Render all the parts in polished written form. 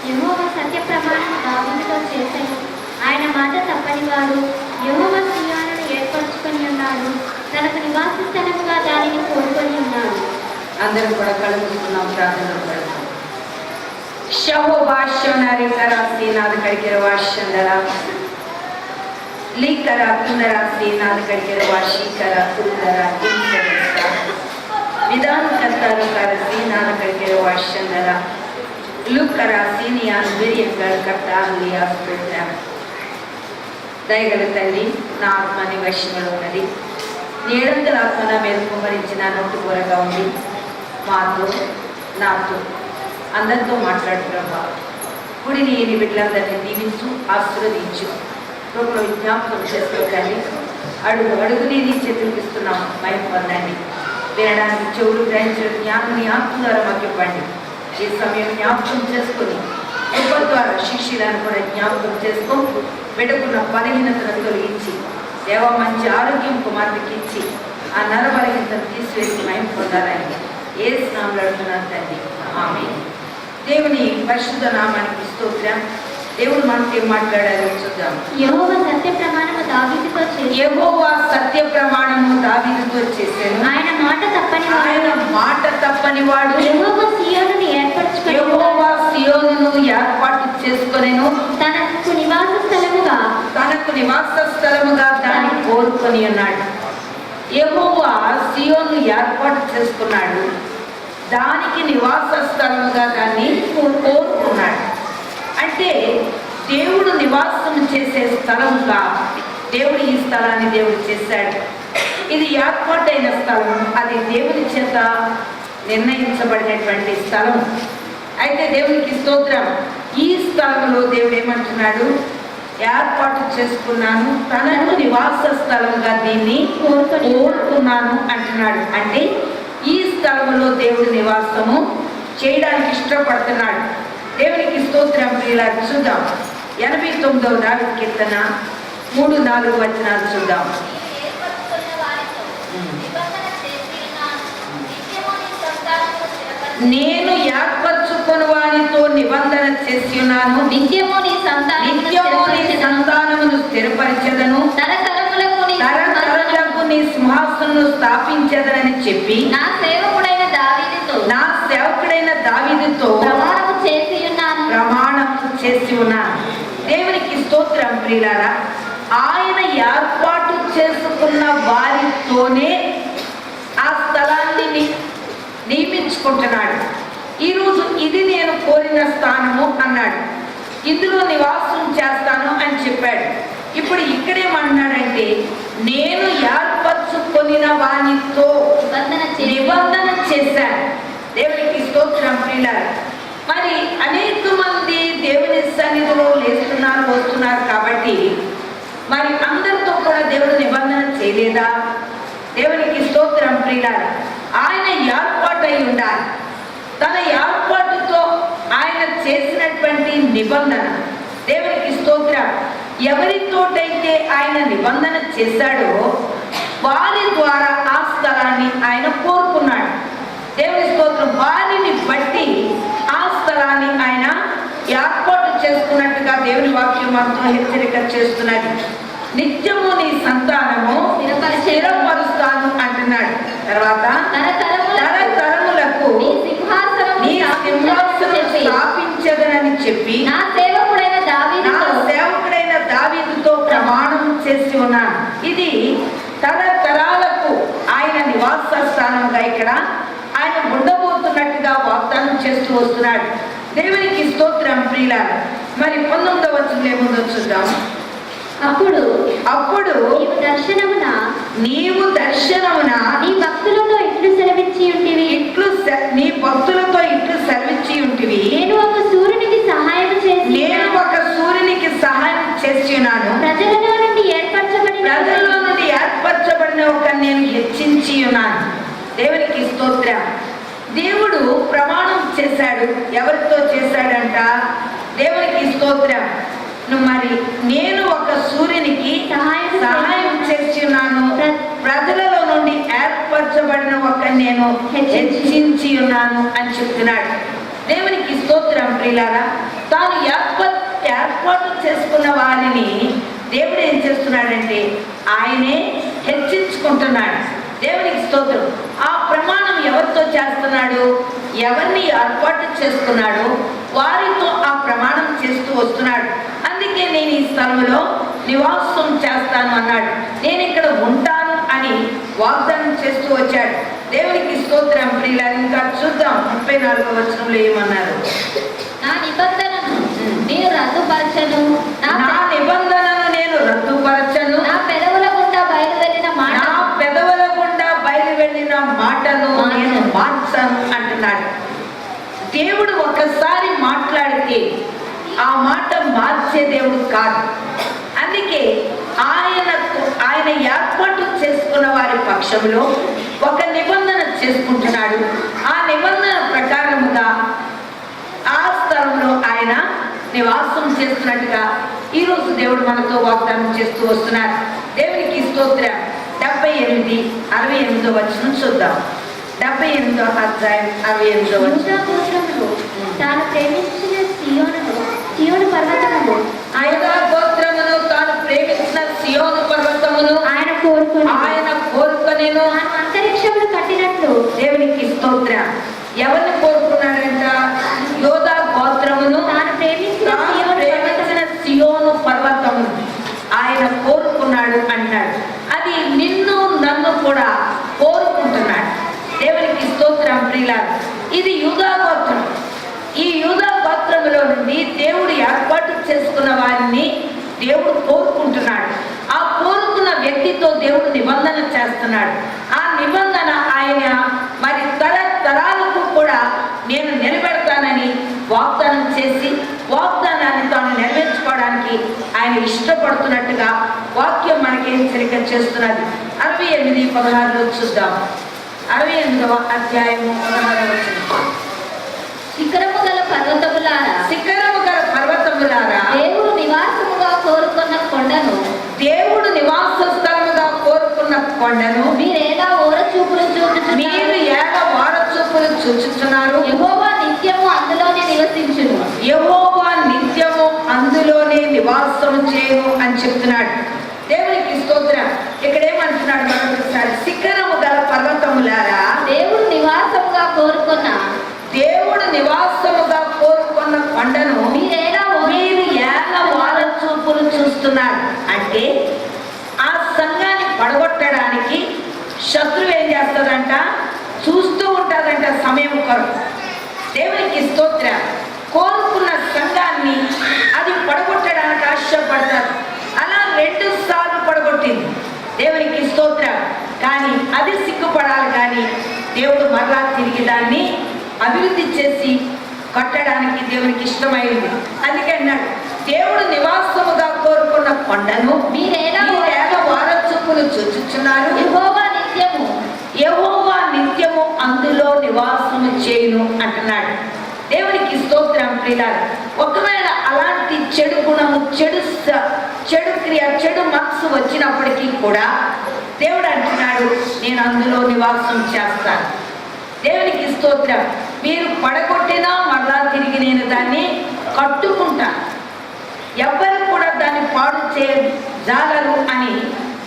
యెహోవా సత్య ప్రమాణము దావీదుతో చేసెను. ఆయన మాట తప్పని వాడు. యెహోవా సీయోనును ఏర్పరచుకొని ఉన్నాడు. తనకు నివాస స్థలముగా దానిని కోరుకొని ఉన్నాడు. అందరూ కూడా కళ్ళు మూసుకున్నాం, ప్రార్థనలో పడతాం. శవోభాష్యనారి కరాసి నాది కడిగిన వాష్యందర లీకర కుందరాసి నాది కడిగిన వాషీకర కుందర విధాన కర్తారు కరసి నాది కడిగిన వాష్యందర లుక్కరాసి నీ ఆంధ్వర్యంగా కర్తాలి ఆస్పత్ర. దయగల తల్లి, నా ఆత్మని వశంలో ఉన్నది. నేడంతల ఆత్మన మీద కుమరించిన నోటు కూరగా ఉంది. మాతో నాతో అందరితో మాట్లాడుతున్నా. గుడిని నీ బిడ్డలందరినీ దీవించు, ఆశీర్వదించు. ప్రభుత్వ జ్ఞాపకం చేసుకోకండి. అడుగు అడుగుని నీ చేతులకు ఇస్తున్నాం. మైపు పొందండి. వినడానికి చెవులు, గ్రహించడం జ్ఞానాన్ని ఆత్మ ద్వారా మాకు ఇవ్వండి. ఈ సమయం జ్ఞాపకం చేసుకుని ఉప ద్వారా శిష్యులను కూడా జ్ఞాపకం చేసుకో. పెట్టుకున్న బలహీనతను తొలగించి దేవ మంచి ఆరోగ్యం కుమార్తెకి ఇచ్చి ఆ నర బలహీనతను తీసివేసి మైపు పొందాలని ఏ స్నామంలో అడుగుతున్నాను తండ్రి, ఆమేన్. దేవుని పరిశుద్ధ నామానికి స్తోత్రం. దేవుడు మనతో ఏం మాట్లాడారో చూద్దాం. యెహోవా సత్య ప్రమాణము దావీదుతో చేసెను. యెహోవా సత్య ప్రమాణము దావీదుతో చేసెను. ఆయన మాట తప్పని వాడు. ఆయన మాట తప్పని వాడు. యెహోవా సీయోనును ఏర్పరచుకొని యెహోవా సీయోనును ఏర్పాటు చేసుకొనెను. తనకు నివాస స్థలముగా దాన్ని కోరుకొని ఉన్నాడు. యెహోవా సీయోను ఏర్పాటు చేసుకున్నాడు. దానికి నివాస స్థలముగా దాన్ని కోరుకున్నాడు. అంటే దేవుడు నివాసం చేసే స్థలముగా దేవుడు ఈ స్థలాన్ని దేవుడు చేశాడు. ఇది ఏర్పాటైన స్థలం. అది దేవుని చేత నిర్ణయించబడినటువంటి స్థలం. అయితే దేవునికి స్తోత్రం. ఈ స్థలంలో దేవుడు ఏమంటున్నాడు? ఏర్పాటు చేసుకున్నాను, తనకు నివాస స్థలంగా దీన్ని కోరుకున్నాను అంటున్నాడు. అంటే ఈ స్థలంలో దేవుడు నివాసము చేయడానికి ఇష్టపడుతున్నాడు. దేవునికి స్తోత్రం. ప్రియులారా, చూద్దాం 89వ దావీదు కీర్తన 3-4 వచనాలు చూద్దాం. నేను ఏర్పరచుకొని వానితో నిబంధన చేసి ఉన్నాను. నిత్యము నీ సంతానమును స్థిరపరిచెదను. తరతరములకు నీ సింహాసనను స్థాపించెదనని చెప్పి నా సేవకుడైన దావీదుతో ప్రమాణము చేసి ఉన్నాను. దేవునికి స్తోత్రం. ప్రియులారా, ఆయన ఏర్పాటు చేసుకున్న వారితోనే ఆ స్థలాన్ని నియమించుకుంటున్నాడు. ఈరోజు ఇది నేను కోరిన స్థానము అన్నాడు. ఇందులో నివాసం చేస్తాను అని చెప్పాడు. ఇప్పుడు ఇక్కడేమన్నాడంటే, నేను ఏర్పరచుకొనిన వానితో నిబంధన చేశాను. దేవునికి స్తోత్రం. ప్రియులారా, మరి అనేక మంది దేవుని సన్నిధిలో లేస్తున్నారు, వస్తున్నారు. కాబట్టి మరి అందరితో కూడా దేవుడు నిబంధన చేయలేదా? దేవునికి స్తోత్రం. ప్రియులారా, ఆయన ఏర్పాటై ఉండాలి. తన ఏర్పాటుతో ఆయన చేసినటువంటి నిబంధన, దేవునికి స్తోత్రం, ఎవరితోటైతే ఆయన నిబంధన చేశాడో వారి ద్వారా ఆ స్థలాన్ని ఆయన కోరుకున్నాడు. దేవుని స్తోత్రం. వారిని బట్టి ఆ స్థలాన్ని ఆయన ఏర్పాటు చేసుకున్నట్టుగా దేవుని వాక్యం మనతో హెచ్చరిక చేస్తున్నది. నిత్యము నీ సంతానము స్థిరపరుస్తాను అంటున్నాడు. తర్వాత తరతరములకు నీ సింహాసనం స్థాపించదనని చెప్పి నా సేవకుడైన దావీదుతో ప్రమాణం చేసి ఉన్నాను. ఇది తరతరాలకు ఆయన నివాస స్థానంగా ఇక్కడ ఆయన ఉండబోతున్నట్టుగా వాగ్దానం చేస్తూ వస్తున్నాడు. దేవునికి స్తోత్రం. ప్రియులారా, మరి 19వ వచనంలో ఏముందో చూద్దాం. అప్పుడు నీవు దర్శనమున నీ ఏర్పరచబడిన ఒక నేను హెచ్చించి ఉన్నాను. దేవునికి స్తోత్రం. దేవుడు ప్రమాణం చేశాడు. ఎవరితో చేశాడంట? దేవునికి స్తోత్రం. మరి నేను ఒక సూర్యునికి సహాయం చేసి ఉన్నాను, ప్రజలలో నుండి ఏర్పరచబడిన ఒక నేను హెచ్చించి ఉన్నాను అని చెప్తున్నాడు. దేవునికి స్తోత్రం. ప్రియులారా, తాను ఏర్పాటు చేసుకున్న వారిని దేవుడు ఏం చేస్తున్నాడంటే ఆయనే హెచ్చించుకుంటున్నాడు. దేవునికి స్తోత్రం. ఆ ప్రమాణం ఎవరితో చేస్తున్నాడు? ఎవరిని ఏర్పాటు చేసుకున్నాడు వారితో ఆ ప్రమాణం చేస్తూ వస్తున్నాడు. అందుకే నేను ఈ స్థలంలో నివాసం చేస్తాను అన్నాడు. నేను ఇక్కడ ఉంటాను అని వాగ్దానం చేస్తూ వచ్చాడు. దేవునికి స్తోత్రం. ప్రియులారా, ఇంకా చూద్దాం 34వ వచనంలో ఏమన్నారు? నా నిబంధనను నేను రద్దుపరచను, నా నిబంధనను నేను రద్దుపరచను, నా పెదవుల గుండా బయలువెళ్ళిన మాట, నా పెదవుల గుండా బయలువెళ్ళిన మాటను నేను మార్చను అంటున్నాడు. దేవుడు ఒకసారి మాట్లాడితే ఆ మాట మార్చే దేవుడు కాదు. అందుకే ఆయన ఏర్పాటు చేసుకున్న వారి పక్షంలో ఒక నిబంధన చేసుకుంటున్నాడు. ఆ నిబంధన ప్రకారముగా ఆ స్థలంలో ఆయన నివాసం చేస్తున్నట్టుగా ఈరోజు దేవుడు మనతో వాగ్దానం చేస్తూ వస్తున్నారు. దేవునికి స్తోత్రం. 78, 68వ వచనం చూద్దాం. 78వ అధ్యాయం 68వ వచనం. తాను ప్రేమించిన సియోను పర్వతమును, యూదా గోత్రమును తాను ప్రేమించిన సియోను పర్వతమును ఆయన కోరుకొనెను. తాను అంతరిక్షమును కట్టినట్లు. దేవునికి స్తోత్రం. ఎవరిని కోరుకున్నాడంట? యూదా గోత్రమును తాను ప్రేమించిన సియోను పర్వతమును ఆయన కోరుకున్నాడు అంటాడు. అది నిన్ను నన్ను కూడా కోరుకుంటున్నాడు. దేవునికి స్తోత్రం. ప్రియులారా, ఇది యూదా గోత్రం. ఈ యూదా గోత్రములో నుండి దేవుడు ఏర్పాటు చేసుకున్న వారిని దేవుడు కోరుకుంటున్నాడు. ఆ కోరుకున్న వ్యక్తితో దేవుడు నిబంధన చేస్తున్నాడు. ఆ నిబంధన ఆయన మరి తరాలకు కూడా నేను నిలబెడతానని వాగ్దానం చేసి వాగ్దానాన్ని తాను నెరవేర్చుకోవడానికి ఆయన ఇష్టపడుతున్నట్టుగా వాక్యం మనకి హెచ్చరిక చేస్తున్నది. 68:16 చూద్దాం. 68వ అధ్యాయము 16వ వచనం. శిఖరము గల పర్వతములారా, శిఖరము గల పర్వతములారా, దేవుడు నివాసముగా కోరుకున్న కొండను, దేవుడు నివాస స్థలముగా కోరుకున్న కొండను మీరేలా ఓరచూపులు చూచుచున్నారు? మీరు ఏక ఓరచూపులు చూచుచున్నారు. యెహోవా నిత్యము అందులోనే నివసించును, యెహోవా నిత్యము అందులోనే నివాసం చేయను అని చెప్తున్నాడు. దేవునికి స్తోత్రం. ఇక్కడ ఏమంటున్నాడు? మరొకసారి, శిఖరము గల పర్వతములారా, దేవుడు నివాసముగా కోరుకున్న కొండను మీరు ఏళ్ళ వాళ్ళ చూపులు చూస్తున్నారు. అంటే ఆ సంఘాన్ని పడగొట్టడానికి శత్రువు ఏం చేస్తుందంట? చూస్తూ ఉంటుందంట సమయం కొరకు. దేవునికి స్తోత్రం. కోరుకున్న సంఘాన్ని అది పడగొట్టడానికి ఆశపడతారు. అలా 2 సార్లు పడగొట్టింది. దేవునికి స్తోత్రం. కానీ అది సిగ్గుపడాలి. కానీ దేవుడు మరలా తిరిగి దాన్ని అభివృద్ధి చేసి కట్టడానికి దేవునికి ఇష్టమైంది. అందుకే అన్నాడు, దేవుడు నివాసముగా కోరుకున్న కొండను మీరేలా వారచూపులు చూచుచున్నారు. యెహోవా నిత్యము అందులో నివాసము చేయును అంటున్నాడు. దేవునికి స్తోత్రం. ప్రియులారా, ఒకవేళ అలాంటి చెడు గుణము, చెడు క్రియ, చెడు మనసు వచ్చినప్పటికీ కూడా దేవుడు అంటున్నాడు, నేను అందులో నివాసం చేస్తాను. దేవునికి స్తోత్రం. మీరు పడగొట్టినా మరలా తిరిగి నేను దాన్ని కట్టుకుంటాను. ఎవ్వరు కూడా దాన్ని పాడు చేయజాలరు అని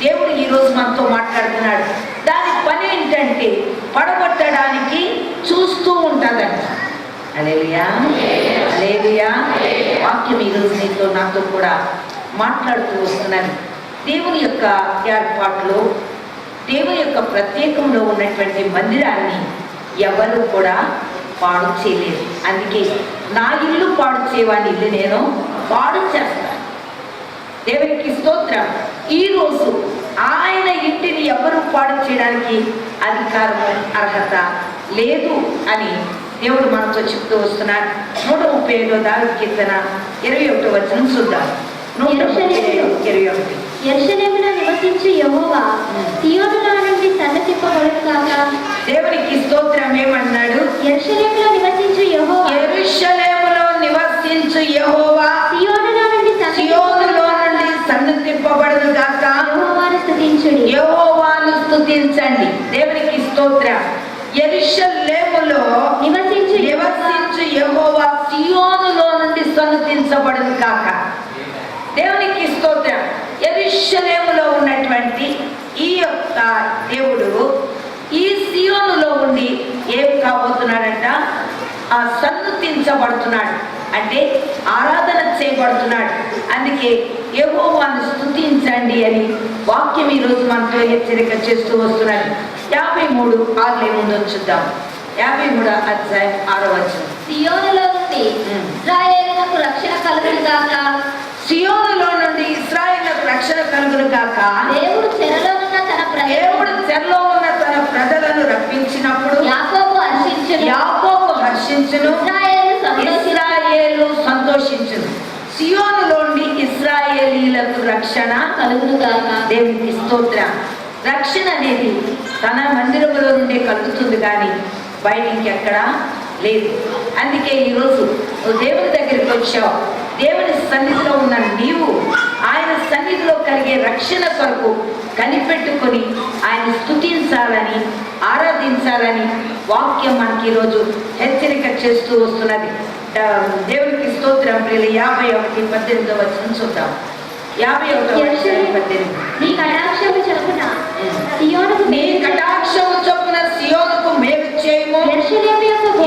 దేవుడు ఈరోజు మనతో మాట్లాడుతున్నాడు. దాని పని ఏంటంటే పడగొట్టడానికి చూస్తూ ఉంటుందంట. హల్లెలూయా, హల్లెలూయా. వాక్యం ఈరోజు నీతో నాతో కూడా మాట్లాడుతూ వస్తున్నాను. దేవుని యొక్క ఏర్పాటులో, దేవుని యొక్క ప్రత్యేకంలో ఉన్నటువంటి మందిరాన్ని ఎవరు కూడా పాడు చేయలేదు. అందుకే నా ఇల్లు పాడు చేయవాని ఇల్లు నేను పాడు చేస్తాను. దేవునికి స్తోత్రం. ఈరోజు ఆయన ఇంటిని ఎవరు పాడు చేయడానికి అధికారము, అర్హత లేదు అని దేవుడు మనతో చెప్తూ వస్తున్నారు. 135వ దావీదు కీర్తన 21వ వచనం చూద్దాం. 121. యెరూషలేములో నివసించు యెహోవా సీయోనులో నుండి సన్నతిప్పబడును గాక. దేవునికి స్తోత్రం. ఏమన్నాడు? యెరూషలేములో నివసించు యెహోవా యెరూషలేములో నివసించు యెహోవా సీయోనులో నుండి సీయోనులో నుండి సన్నతిప్పబడును గాక. యెహోవాను స్తుతించుడి. యెహోవాను స్తుతించండి. దేవునికి స్తోత్రం. యెరూషలేములో నివసించు యెహోవా సీయోనులో నుండి సన్నతించబడును గాక. దేవునికి స్తోత్రం. యెరూషలేములో ఉన్నటువంటి ఈ యొక్క దేవుడు ఈ సీయోనులో ఉండి ఏం కాబోతున్నాడంట? ఆ సన్నుతించబడుతున్నాడు, అంటే ఆరాధన చేయబడుతున్నాడు. అందుకే యెహోవాను స్తుతించండి అని వాక్యం ఈరోజు మనతో హెచ్చరిక చేస్తూ వస్తున్నాడు. 53:6 ముందు చూద్దాం. 53 అధ్యాయం 6వ వచనం. సీయోనులో నుండి ఇశ్రాయేలునకు రక్షణ కలుగును గాక. సీయోనులో నుండి ఇశ్రాయేలునకు రక్షణ కలుగును గాక. దేవుడు చెరలో ఉన్న తన ప్రజలను రప్పించినప్పుడు యాకోబు హర్షించును, ఇశ్రాయేలు సంతోషించును. సీయోనులోని ఇశ్రాయేలీలకు రక్షణ కలుగును గాక. దేవునికి స్తోత్రం. రక్షణ అనేది తన మందిరంలో నుండే కలుగుతుంది, కానీ బయట ఇంకెక్కడా లేదు. అందుకే ఈరోజు నువ్వు దేవుని దగ్గరికి వచ్చావు. దేవుని సన్నిధిలో ఉన్న నీవు ఆయన సన్నిధిలో కలిగే రక్షణ కొరకు కనిపెట్టుకొని ఆయన స్తుతించాలని, ఆరాధించాలని వాక్యం మనకి ఈరోజు హెచ్చరిక చేస్తూ వస్తున్నది. దేవునికి స్తోత్రం. 51:18 వచనం చూద్దాం. 51:18. నీ కటాక్షము చొప్పున సియోనుకు మేలు చేయము,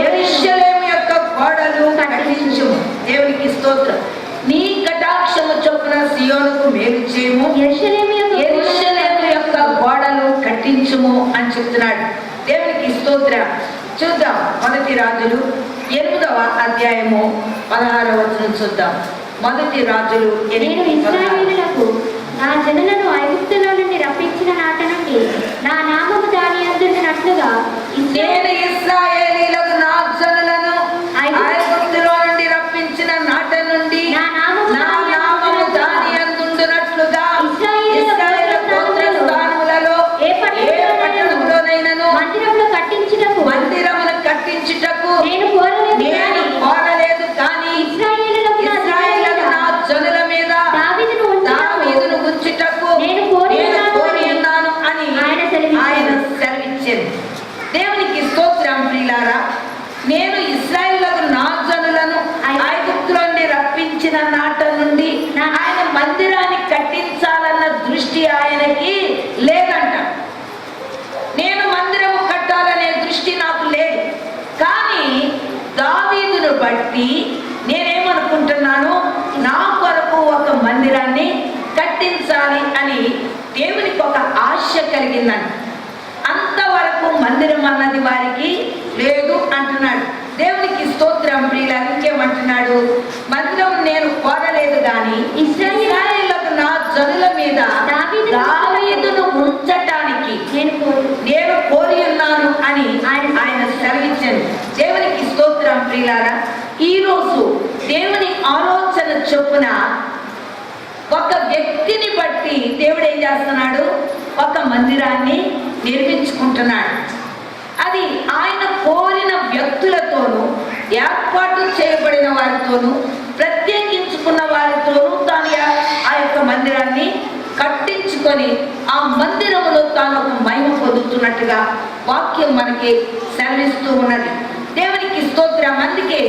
యెరూషలేము యొక్క గోడలు కట్టించుము. దేవునికి స్తోత్రం. నీ కటాక్షము చొప్పున సియోనుకు మేలు చేయము, యెరూషలేము యొక్క గోడలు కట్టించుము అని చెప్తున్నాడు. దేవునికి స్తోత్రం. చూద్దాం. 1 రాజులు 8వ అధ్యాయము 16వ వచనం చూద్దాం. 1 రాజులు 8:16. నా జనులను ఐగుప్తులో నుండి రప్పించిన నాట నుండి నా నామము దాని అందున్నట్లుగా నేను ఇశ్రాయేలీయులకు నా జనులను ఐగుప్తులో నుండి రప్పించిన నాట నుండి నా నామము దాని అందున్నట్లుగా ఇశ్రాయేలు గోత్ర స్థానములలో ఏ పట్టణంలోనైనను మందిరమును కట్టించుటకు నేను కోరలేదు, కానీ ఇశ్రాయేలులకు నా జనుల మీద దావీదును ఉంచుటకు నేను కోరి ఉన్నాను అని ఆయన సెలవిచ్చింది. దేవునికి స్తోత్రం. ప్రియులారా, నేను ఇశ్రాయేలులకు నా జనులను ఐగుప్తులో నుండి రప్పించిన నాట నుండి ఆయన మందిరాన్ని కట్టించాలన్న దృష్టి ఆయనకి లేదంట. నేను మందిరము కట్టాలనే దృష్టి నాకు లేదు, కానీ దావీదును బట్టి నేనేమనుకుంటున్నాను, నా కొరకు ఒక మందిరాన్ని కట్టించాలి అని దేవునికి ఒక ఆశ కలిగిందంట. అంతవరకు మందిరం అన్నది వారికి లేదు అంటున్నాడు. దేవునికి స్తోత్రం. ప్రియుల ఇంకేమంటున్నాడు? మందిరం నేను కోరలేదు, కానీ ఇశ్రాయేలులకు నా జనుల మీద దావీదును ఉంచటానికి నేను కోరి ఉన్నాను అని ఆయన సెలవిచ్చాను. దేవునికి స్తోత్రం. ప్రియులారా, ఈరోజు దేవుని ఆలోచన చొప్పున ఒక వ్యక్తిని బట్టి దేవుడు ఏం చేస్తున్నాడు? ఒక మందిరాన్ని నిర్మించుకుంటున్నాడు. అది ఆయన కోరిన వ్యక్తులతోనూ, ఏర్పాటు చేయబడిన వారితోనూ, ప్రత్యేకించుకున్న వారితోనూ తాను ఆ యొక్క మందిరాన్ని కట్టించుకొని ఆ మందిరములో తాను ఒక మహిమ పొందుతున్నట్టుగా వాక్యం మనకి సెలవిస్తూ ఉన్నది. దేవునికి స్తోత్రం. అందుకే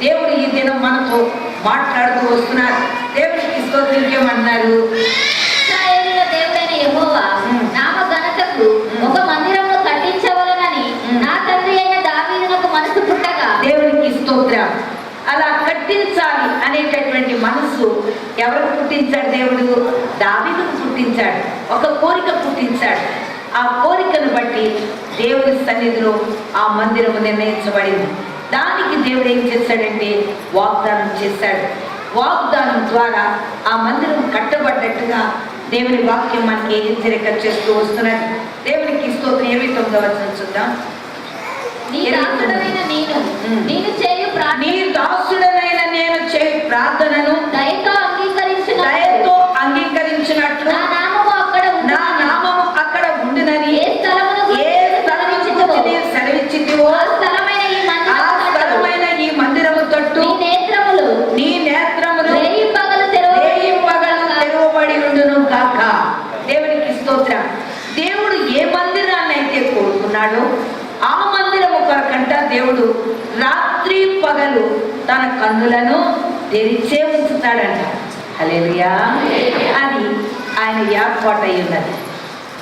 దేవుడు ఈ దినం మనతో మాట్లాడుతూ వస్తున్నారు. దేవునికి స్తోత్రం. ఏమన్నారు? ఇశ్రాయేలుల దేవుడైన యెహోవా నామ ఘనతకు ఒక మందిరమును కట్టించవలెనని నా తండ్రి అయిన దావీదునకు మనసు పుట్టగా. దేవునికి స్తోత్రం. అలా కట్టించాలి అనేటటువంటి మనసు ఎవరికి పుట్టించాడు? దేవుడు దావీదుకు పుట్టించాడు. ఒక కోరిక పుట్టించాడు. ఆ కోరికను బట్టి దేవుని సన్నిధిలో ఆ మందిరము నిర్ణయించబడింది. దానికి దేవుడు ఏం చేశాడంటే వాగ్దానం చేశాడు. వాగ్దానం ద్వారా ఆ మందిరం కట్టబడ్డట్టుగా దేవుని వాక్యం మనకి హెచ్చరిక చేస్తూ వస్తున్నది. దేవునికి స్తోత్రం. 29వ వచనం చూద్దాం. నీ దాసుడనైన నేను చేయు ప్రార్థనను దయతో అంగీకరించినట్లు నా ఉన్నాడో ఆ మందిరము కొరకంట దేవుడు రాత్రి పగలు తన కన్నులను తెరిచే ఉంచుతాడంట. హల్లెలూయా. అది ఆయన ఏర్పాటు అయి ఉన్నది.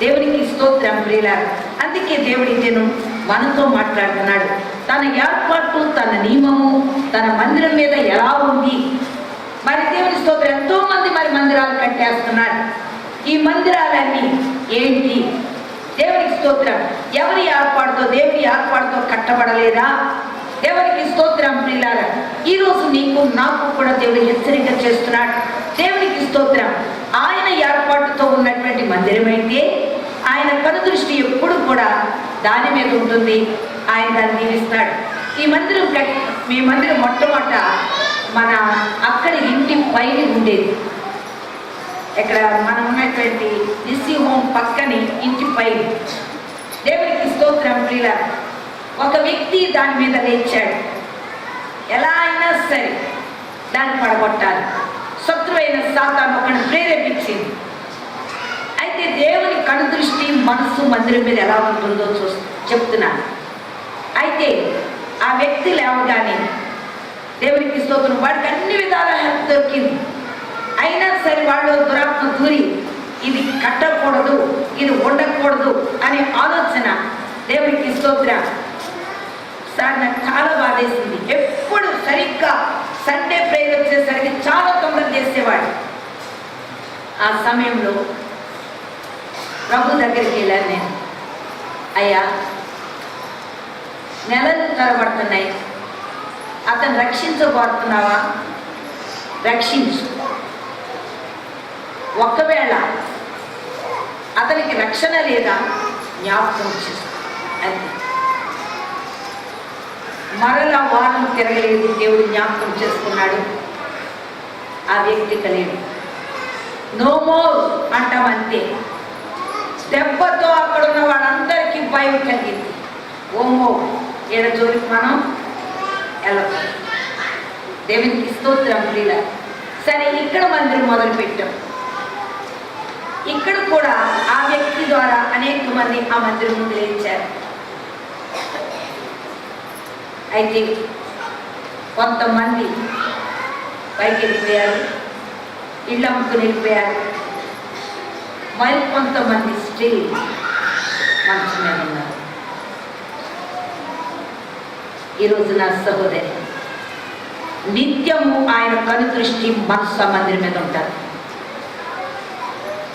దేవునికి స్తోత్రం ప్రియులారా. అందుకే దేవుడి నేను మనతో మాట్లాడుతున్నాడు. తన ఏర్పాటు, తన నియమము తన మందిరం మీద ఎలా ఉంది. మరి దేవుని స్తోత్రం, ఎంతో మంది మరి మందిరాలు కట్టేస్తున్నారు. ఈ మందిరాలన్నీ ఏంటి? దేవునికి స్తోత్రం. ఎవరి ఏర్పాటుతో, దేవుని ఏర్పాటుతో కట్టబడలేదా? దేవునికి స్తోత్రం ప్రియులారా. ఈరోజు నీకు నాకు కూడా దేవుడు హెచ్చరిక చేస్తున్నాడు. దేవునికి స్తోత్రం. ఆయన ఏర్పాటుతో ఉన్నటువంటి మందిరం అయితే ఆయన కనుదృష్టి ఎప్పుడు కూడా దాని మీద ఉంటుంది. ఆయన దాన్ని దీవిస్తాడు. ఈ మందిరం మీ మందిరం మొట్టమొదట మన అక్కడి ఇంటి పైన ఉండేది. ఇక్కడ మనం ఉన్నటువంటి నిస్సి హోమ్ పక్కని ఇంటి పైన. దేవునికి స్తోత్రం ప్రియులారా. ఒక వ్యక్తి దాని మీద లేచాడు. ఎలా అయినా సరే దాన్ని పడగొట్టాలి. శత్రువైన సాతాను ఒకరిని ప్రేరేపించింది. అయితే దేవుని కనుదృష్టి మనసు మందిరం మీద ఎలా ఉంటుందో చెప్తున్నాను. అయితే ఆ వ్యక్తి లేవగానే దేవునికి స్తోత్రం, వాడికి అన్ని విధాల హెల్ప్ దొరికింది. అయినా సరే వాళ్ళు దురాత్మ దూరి ఇది కట్టకూడదు, ఇది ఉండకూడదు అనే ఆలోచన. దేవునికి స్తోత్రం. సార్ నాకు చాలా బాధేసింది. ఎప్పుడు సరిగ్గా సండే ప్రేయర్ వచ్చేసరికి చాలా తొందర చేసేవాడు. ఆ సమయంలో ప్రభు దగ్గరికి వెళ్ళాను నేను. అయ్యా, నెలలు తరబడుతున్నాయి, అతను రక్షించబోతున్నావా? రక్షించు. ఒకవేళ అతనికి రక్షణ లేదా జ్ఞాపకం చేసు. అంతే. మరలా వారం తిరగలేదు. దేవుడు జ్ఞాపకం చేసుకున్నాడు. ఆ వ్యక్తి కలిగి నో మోర్ అంటామంతే. దెబ్బతో అక్కడ ఉన్న వాళ్ళందరికీ భయం కలిగింది. ఓమో, ఏడ జోలికి మనం వెళ్ళదు. దేవునికి స్తోత్రం ప్రియుల. సరే, ఇక్కడ మందిరం మొదలు పెట్టాం. ఇక్కడ కూడా ఆ వ్యక్తి ద్వారా అనేక మంది ఆ మందిరం ముందు లేచారు. అయితే కొంతమంది పైకి వెళ్ళిపోయారు, ఇళ్ళు అమ్ముకుని వెళ్ళిపోయారు. మరి కొంతమంది స్టిల్ మంచం మీద ఉన్నారు. ఈరోజు నా సహోదరి, నిత్యము ఆయన కనుదృష్టి మనసు మందిరం మీద ఉంటారు.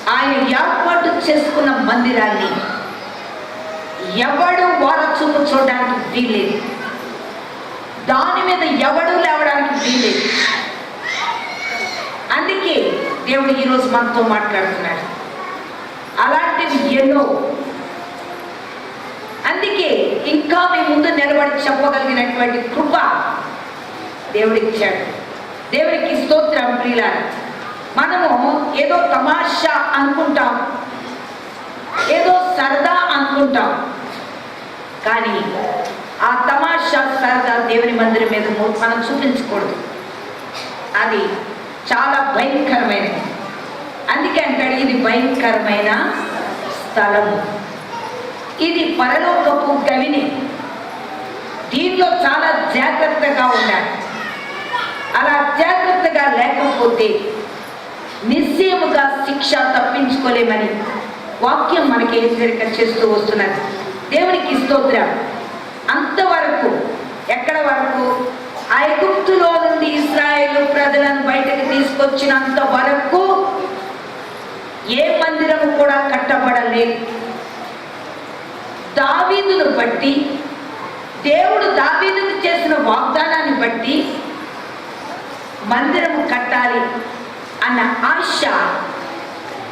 ఆయన ఏర్పాటు చేసుకున్న మందిరాన్ని ఎవడు వారచూపు చూడడానికి వీల్లేదు. దాని మీద ఎవడు లేవడానికి వీల్లేదు. అందుకే దేవుడు ఈరోజు మనతో మాట్లాడుతున్నాడు. అలాంటివి ఎన్నో. అందుకే ఇంకా మీ ముందు నిలబడి చెప్పగలిగినటువంటి కృప దేవుడిచ్చాడు. దేవుడికి స్తోత్రం ప్రియులారా. మనము ఏదో తమాషా అనుకుంటాం, ఏదో సరదా అనుకుంటాం. కానీ ఆ తమాషా సరదా దేవుని మందిరం మీద మనం చూపించకూడదు. అది చాలా భయంకరమైనది. అందుకే అంటాడు, ఇది భయంకరమైన స్థలము, ఇది పరలోకపు గవిని. దీనిలో చాలా జాగ్రత్తగా ఉండాలి. అలా జాగ్రత్తగా లేకపోతే నిశ్చయముగా శిక్ష తప్పించుకోలేమని వాక్యం మనకి హెచ్చరిక చేస్తూ వస్తున్నది. దేవునికి స్తోత్రం. అంతవరకు, ఎక్కడ వరకు? ఐగుప్తులో నుండి ఇశ్రాయేలు ప్రజలను బయటకు తీసుకొచ్చినంత వరకు ఏ మందిరము కూడా కట్టబడలేదు. దావీదును బట్టి, దేవుడు దావీదుకు చేసిన వాగ్దానాన్ని బట్టి మందిరము కట్టాలి అన్న ఆశ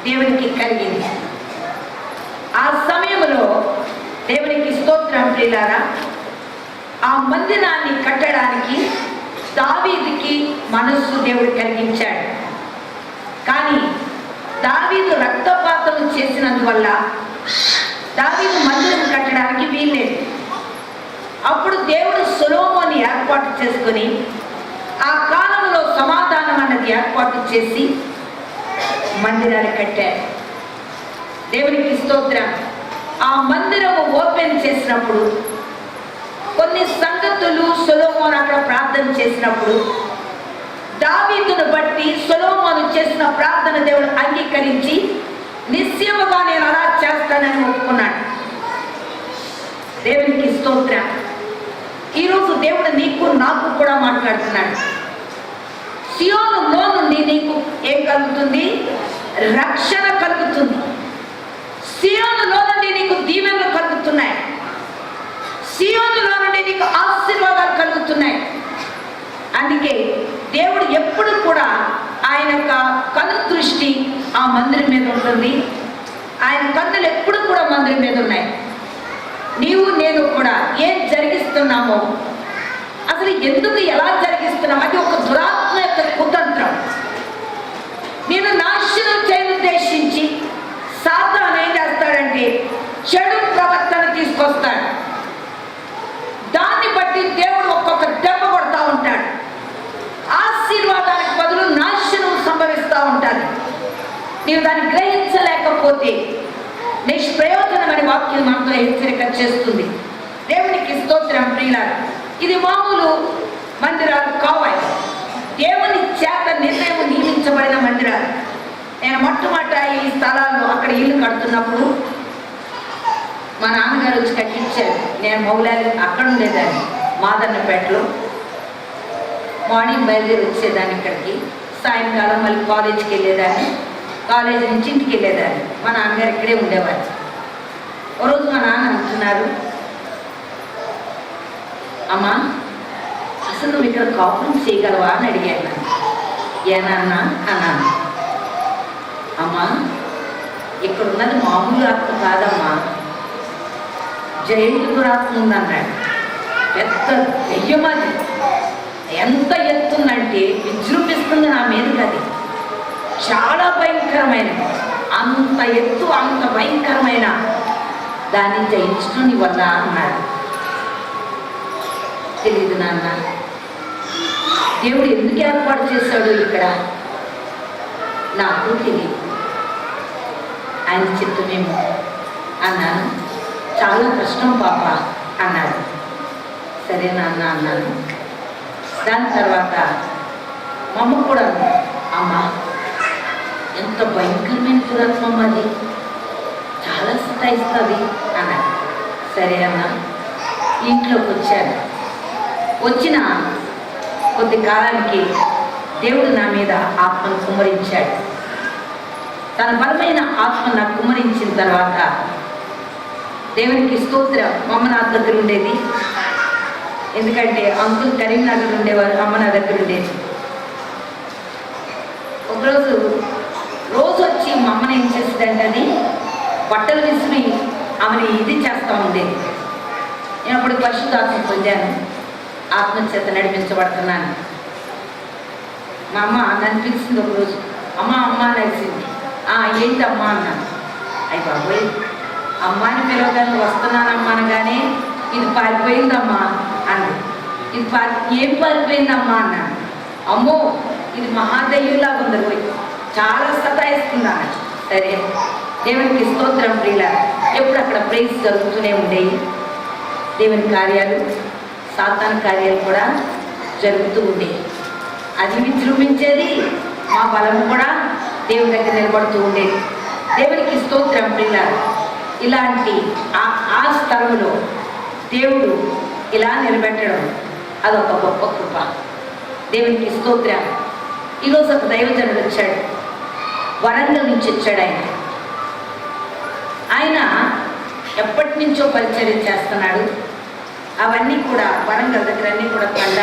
దేవునికి కలిగింది. ఆ సమయంలో దేవునికి స్తోత్రం ప్రియులారా, ఆ మందిరాన్ని కట్టడానికి దావీదుకి మనస్సు దేవుడు కలిగించాడు. కానీ దావీదు రక్తపాతం చేసినందువల్ల దావీదు మందిరం కట్టడానికి వీల్లేదు. అప్పుడు దేవుడు సొలొమోను ఏర్పాటు చేసుకొని ఆ కాలంలో సమాధానం అన్నది ఏర్పాటు చేసి మందిరాన్ని కట్టారు. దేవునికి స్తోత్రం. ఆ మందిరము ఓపెన్ చేసినప్పుడు కొన్ని సంగతులు సొలొమోను అక్కడ ప్రార్థన చేసినప్పుడు దావీదును బట్టి సొలొమోను చేసిన ప్రార్థన దేవుడు అంగీకరించి నిశ్చయముగా నేను అలా చేస్తానని ఒప్పుకున్నాడు. దేవునికి స్తోత్రం. ఈరోజు దేవుడు నీకు నాకు కూడా మాట్లాడుతున్నాడు. సియోనులో నుండి నీకు ఏం కలుగుతుంది? రక్షణ కలుగుతుంది. సియోనులో నుండి నీకు దీవెనలు కలుగుతున్నాయి. సియోనులో నుండి నీకు ఆశీర్వాదాలు కలుగుతున్నాయి. అందుకే దేవుడు ఎప్పుడు కూడా ఆయన యొక్క కను దృష్టి ఆ మందిరం మీద ఉంటుంది. ఆయన కన్నులు ఎప్పుడు కూడా మందిరం మీద ఉన్నాయి. నీవు నేను కూడా ఏం జరిగిస్తున్నామో, అసలు ఎందుకు ఎలా జరిగిస్తున్నాం, అది ఒక దురాత్మ యొక్క కుతంత్రం. నేను నాశనం చేయనుద్దేశించి సాతాను ఏం చేస్తాడంటే చెడు ప్రవర్తన తీసుకొస్తాడు. దాన్ని బట్టి దేవుడు ఒక్కొక్క దెబ్బ కొడతా ఉంటాడు. ఆశీర్వాదానికి బదులు నాశనం సంభవిస్తూ ఉంటాడు. నీవు దాన్ని గ్రహించలేకపోతే నిష్ప్రయోజనమని వాక్యం మనతో హెచ్చరిక చేస్తుంది. దేవునికి స్తోత్రం. ప్రియులారా, ఇది మామూలు మందిరాలు కావాలి. దేవుని చేత నిర్ణయం నియమించబడిన మందిరాలు. నేను మొట్టమొదట ఈ స్థలాల్లో అక్కడ ఇల్లు కడుతున్నప్పుడు మా నాన్నగారు వచ్చి కట్టించారు. నేను మౌలాలి అక్కడ ఉండేదాన్ని మాదన్నపేటలో. మార్నింగ్ బయలుదేరి వచ్చేదాన్ని ఇక్కడికి. సాయంకాలం మళ్ళీ కాలేజీకి వెళ్ళేదాన్ని. కాలేజీ నుంచి ఇంటికి వెళ్ళేదాన్ని. మా నాన్నగారు ఇక్కడే ఉండేవారు. ఓ రోజు మా నాన్న అంటున్నారు, అమ్మా అసలు నువ్వు ఇక్కడ కాపురం చేయగలవా అని అడిగాను. ఏనన్నా అన్నాను. అమ్మా ఇక్కడ ఉన్నది మామూలు ఆత్మ కాదమ్మా, జయంతి దురాత్మ ఉందన్నాడు. పెద్ద దెయ్యమది. ఎంత ఎత్తుందంటే విజృంభిస్తుంది నా మీదకి. అది చాలా భయంకరమైనది. అంత ఎత్తు, అంత భయంకరమైన దాన్ని జయించడం నీ వల్ల అన్నాడు. తెలీదు నాన్న, దేవుడు ఎందుకు ఏర్పాటు చేశాడు ఇక్కడ నాకు తెలియదు. ఆయన చిత్తమేమో అన్నాను. చాలా కష్టం పాప అన్నాడు. సరే నాన్న అన్నాను. దాని తర్వాత మా అమ్మ కూడా అమ్మ ఎంత భయంకరమైన దురాత్మ అది, చాలా సతాయిస్తుంది అన్నాడు. సరే అన్న. ఇంట్లోకి వచ్చాను. వచ్చిన కొద్ది కాలానికి దేవుడు నా మీద ఆత్మను కుమ్మరించాడు. తన బలమైన ఆత్మ నాకు కుమ్మరించిన తర్వాత దేవునికి స్తోత్రం. అమ్మ నా దగ్గర ఉండేది. ఎందుకంటే అంకుల్ కరీంనగర్ ఉండేవారు, అమ్మ నా దగ్గర ఉండేది. ఒకరోజు రోజు వచ్చి మా అమ్మని ఏం చేస్తుందంటే అది బట్టలు విసిరి ఆమెని ఇది చేస్తూ ఉండేది. నేను అప్పుడు పరిశుద్ధాత్మ పొందాను. ఆత్మచేత నడిపించబడుతున్నాను. మా అమ్మ నన్ను పిలిచింది ఒకరోజు. అమ్మ అమ్మ నడిచింది. ఏంటమ్మా అన్నాను. అయ్యి బాబోయ్, అమ్మాని పిలవగానే వస్తున్నానమ్మా అనగానే ఇది పారిపోయిందమ్మా అంది. ఇది ఏం పారిపోయిందమ్మా అన్నాను. అమ్మో ఇది మహాదయ్యులాగా ఉంది, పోయి చాలా సతాయిస్తున్నాను. సరే, దేవునికి స్తోత్రం. ప్రియులారా, ఎప్పుడు అక్కడ ప్రైజ్ జరుగుతూనే ఉండేవి. దేవుని కార్యాలు, సాతాను కార్యాలు కూడా జరుగుతూ ఉండేవి. అది విజృంభించేది. మా బలం కూడా దేవుని దగ్గర నిలబడుతూ ఉండేది. దేవునికి స్తోత్రం. ప్రియులారా, ఇలాంటి ఆ స్థలంలో దేవుడు ఇలా నిలబెట్టడం అదొక గొప్ప కృప. దేవునికి స్తోత్రం. ఈరోజు ఒక దైవజనుడు వచ్చాడు. వరంగల్ నుంచి వచ్చాడు. ఆయన ఎప్పటి నుంచో పరిచర్య చేస్తున్నాడు. అవన్నీ కూడా వరంగల్ దగ్గర అన్నీ కూడా పండ.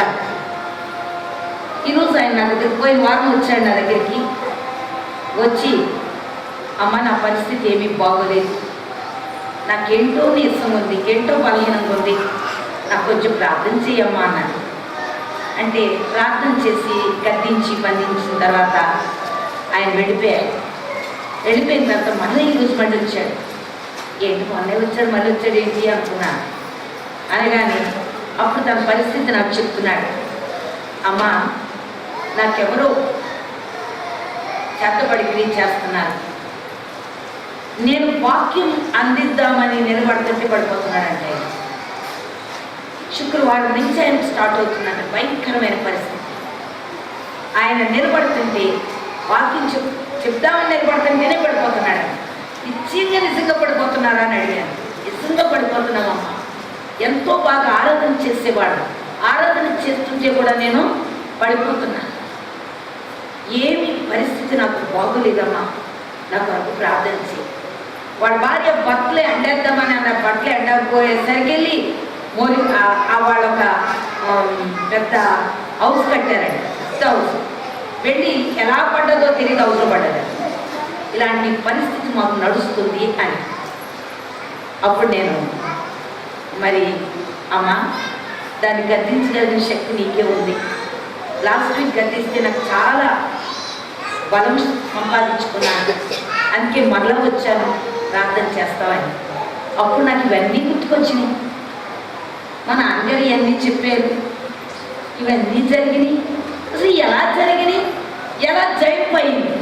ఈరోజు ఆయన నా దగ్గరికి పోయిన వారం వచ్చాడు. నా దగ్గరికి వచ్చి, అమ్మ నా పరిస్థితి ఏమీ బాగోలేదు, నాకేంటో నీరసం ఉంది, ఏంటో బలహీనంగా ఉంది, నాకు కొంచెం ప్రార్థన చేయమ్మా అన్నాడు. అంటే ప్రార్థన చేసి గద్దించి బంధించిన తర్వాత ఆయన వెళ్ళిపోయాడు. వెళ్ళిపోయిన తర్వాత మళ్ళీ ఈరోజు మళ్ళీ వచ్చాడు. ఏంటి మొన్నే వచ్చాడు, మళ్ళీ వచ్చాడు ఏంటి అనుకున్నాను. అనగానే అప్పుడు తన పరిస్థితి నాకు చెప్తున్నాడు. అమ్మా నాకెవరో చేతబడి క్రియ చేస్తున్నారు, నేను వాక్యం అందిద్దామని నిలబడుతుంటే పడిపోతున్నాడంటే శుక్రవారం నుంచి ఆయన స్టార్ట్ అవుతుందంటే భయంకరమైన పరిస్థితి. ఆయన నిలబడుతుంటే వాక్యం చెప్దామని నిలబడుతుంటేనే పడిపోతున్నాడు. నిజంగా పడిపోతున్నారా అని అడిగాను. నిజంగా పడిపోతున్నామమ్మా. ఎంతో బాగా ఆరాధన చేసేవాడు. ఆరాధన చేస్తుంటే కూడా నేను పడిపోతున్నాను. ఏమి పరిస్థితి నాకు బాగోలేదమ్మా, నా కొరకు ప్రార్థన చేయి. వాడి భార్య బట్టలే ఎండేద్దామని అన్న బట్టలు ఎండకపోయేసరికి వెళ్ళి వాళ్ళ ఒక పెద్ద హౌస్ కట్టారండి, పెద్ద హౌస్. వెళ్ళి ఎలా పడ్డదో తిరిగి హౌస్లో పడ్డది. ఇలాంటి పరిస్థితి మాకు నడుస్తుంది అని. అప్పుడు నేను మరి అమ్మ, దాన్ని గద్దించగలిగిన శక్తి నీకే ఉంది. లాస్ట్ వీక్ గద్దిస్తే నాకు చాలా బలం సంపాదించుకున్నాను, అందుకే మరలా వచ్చాను ప్రార్థన చేస్తామని. అప్పుడు నాకు ఇవన్నీ గుర్తుకొచ్చినాయి. మా నాన్నగారు ఇవన్నీ చెప్పారు, ఇవన్నీ జరిగినాయి. అసలు ఎలా జరిగినాయి, ఎలా జరిగిపోయింది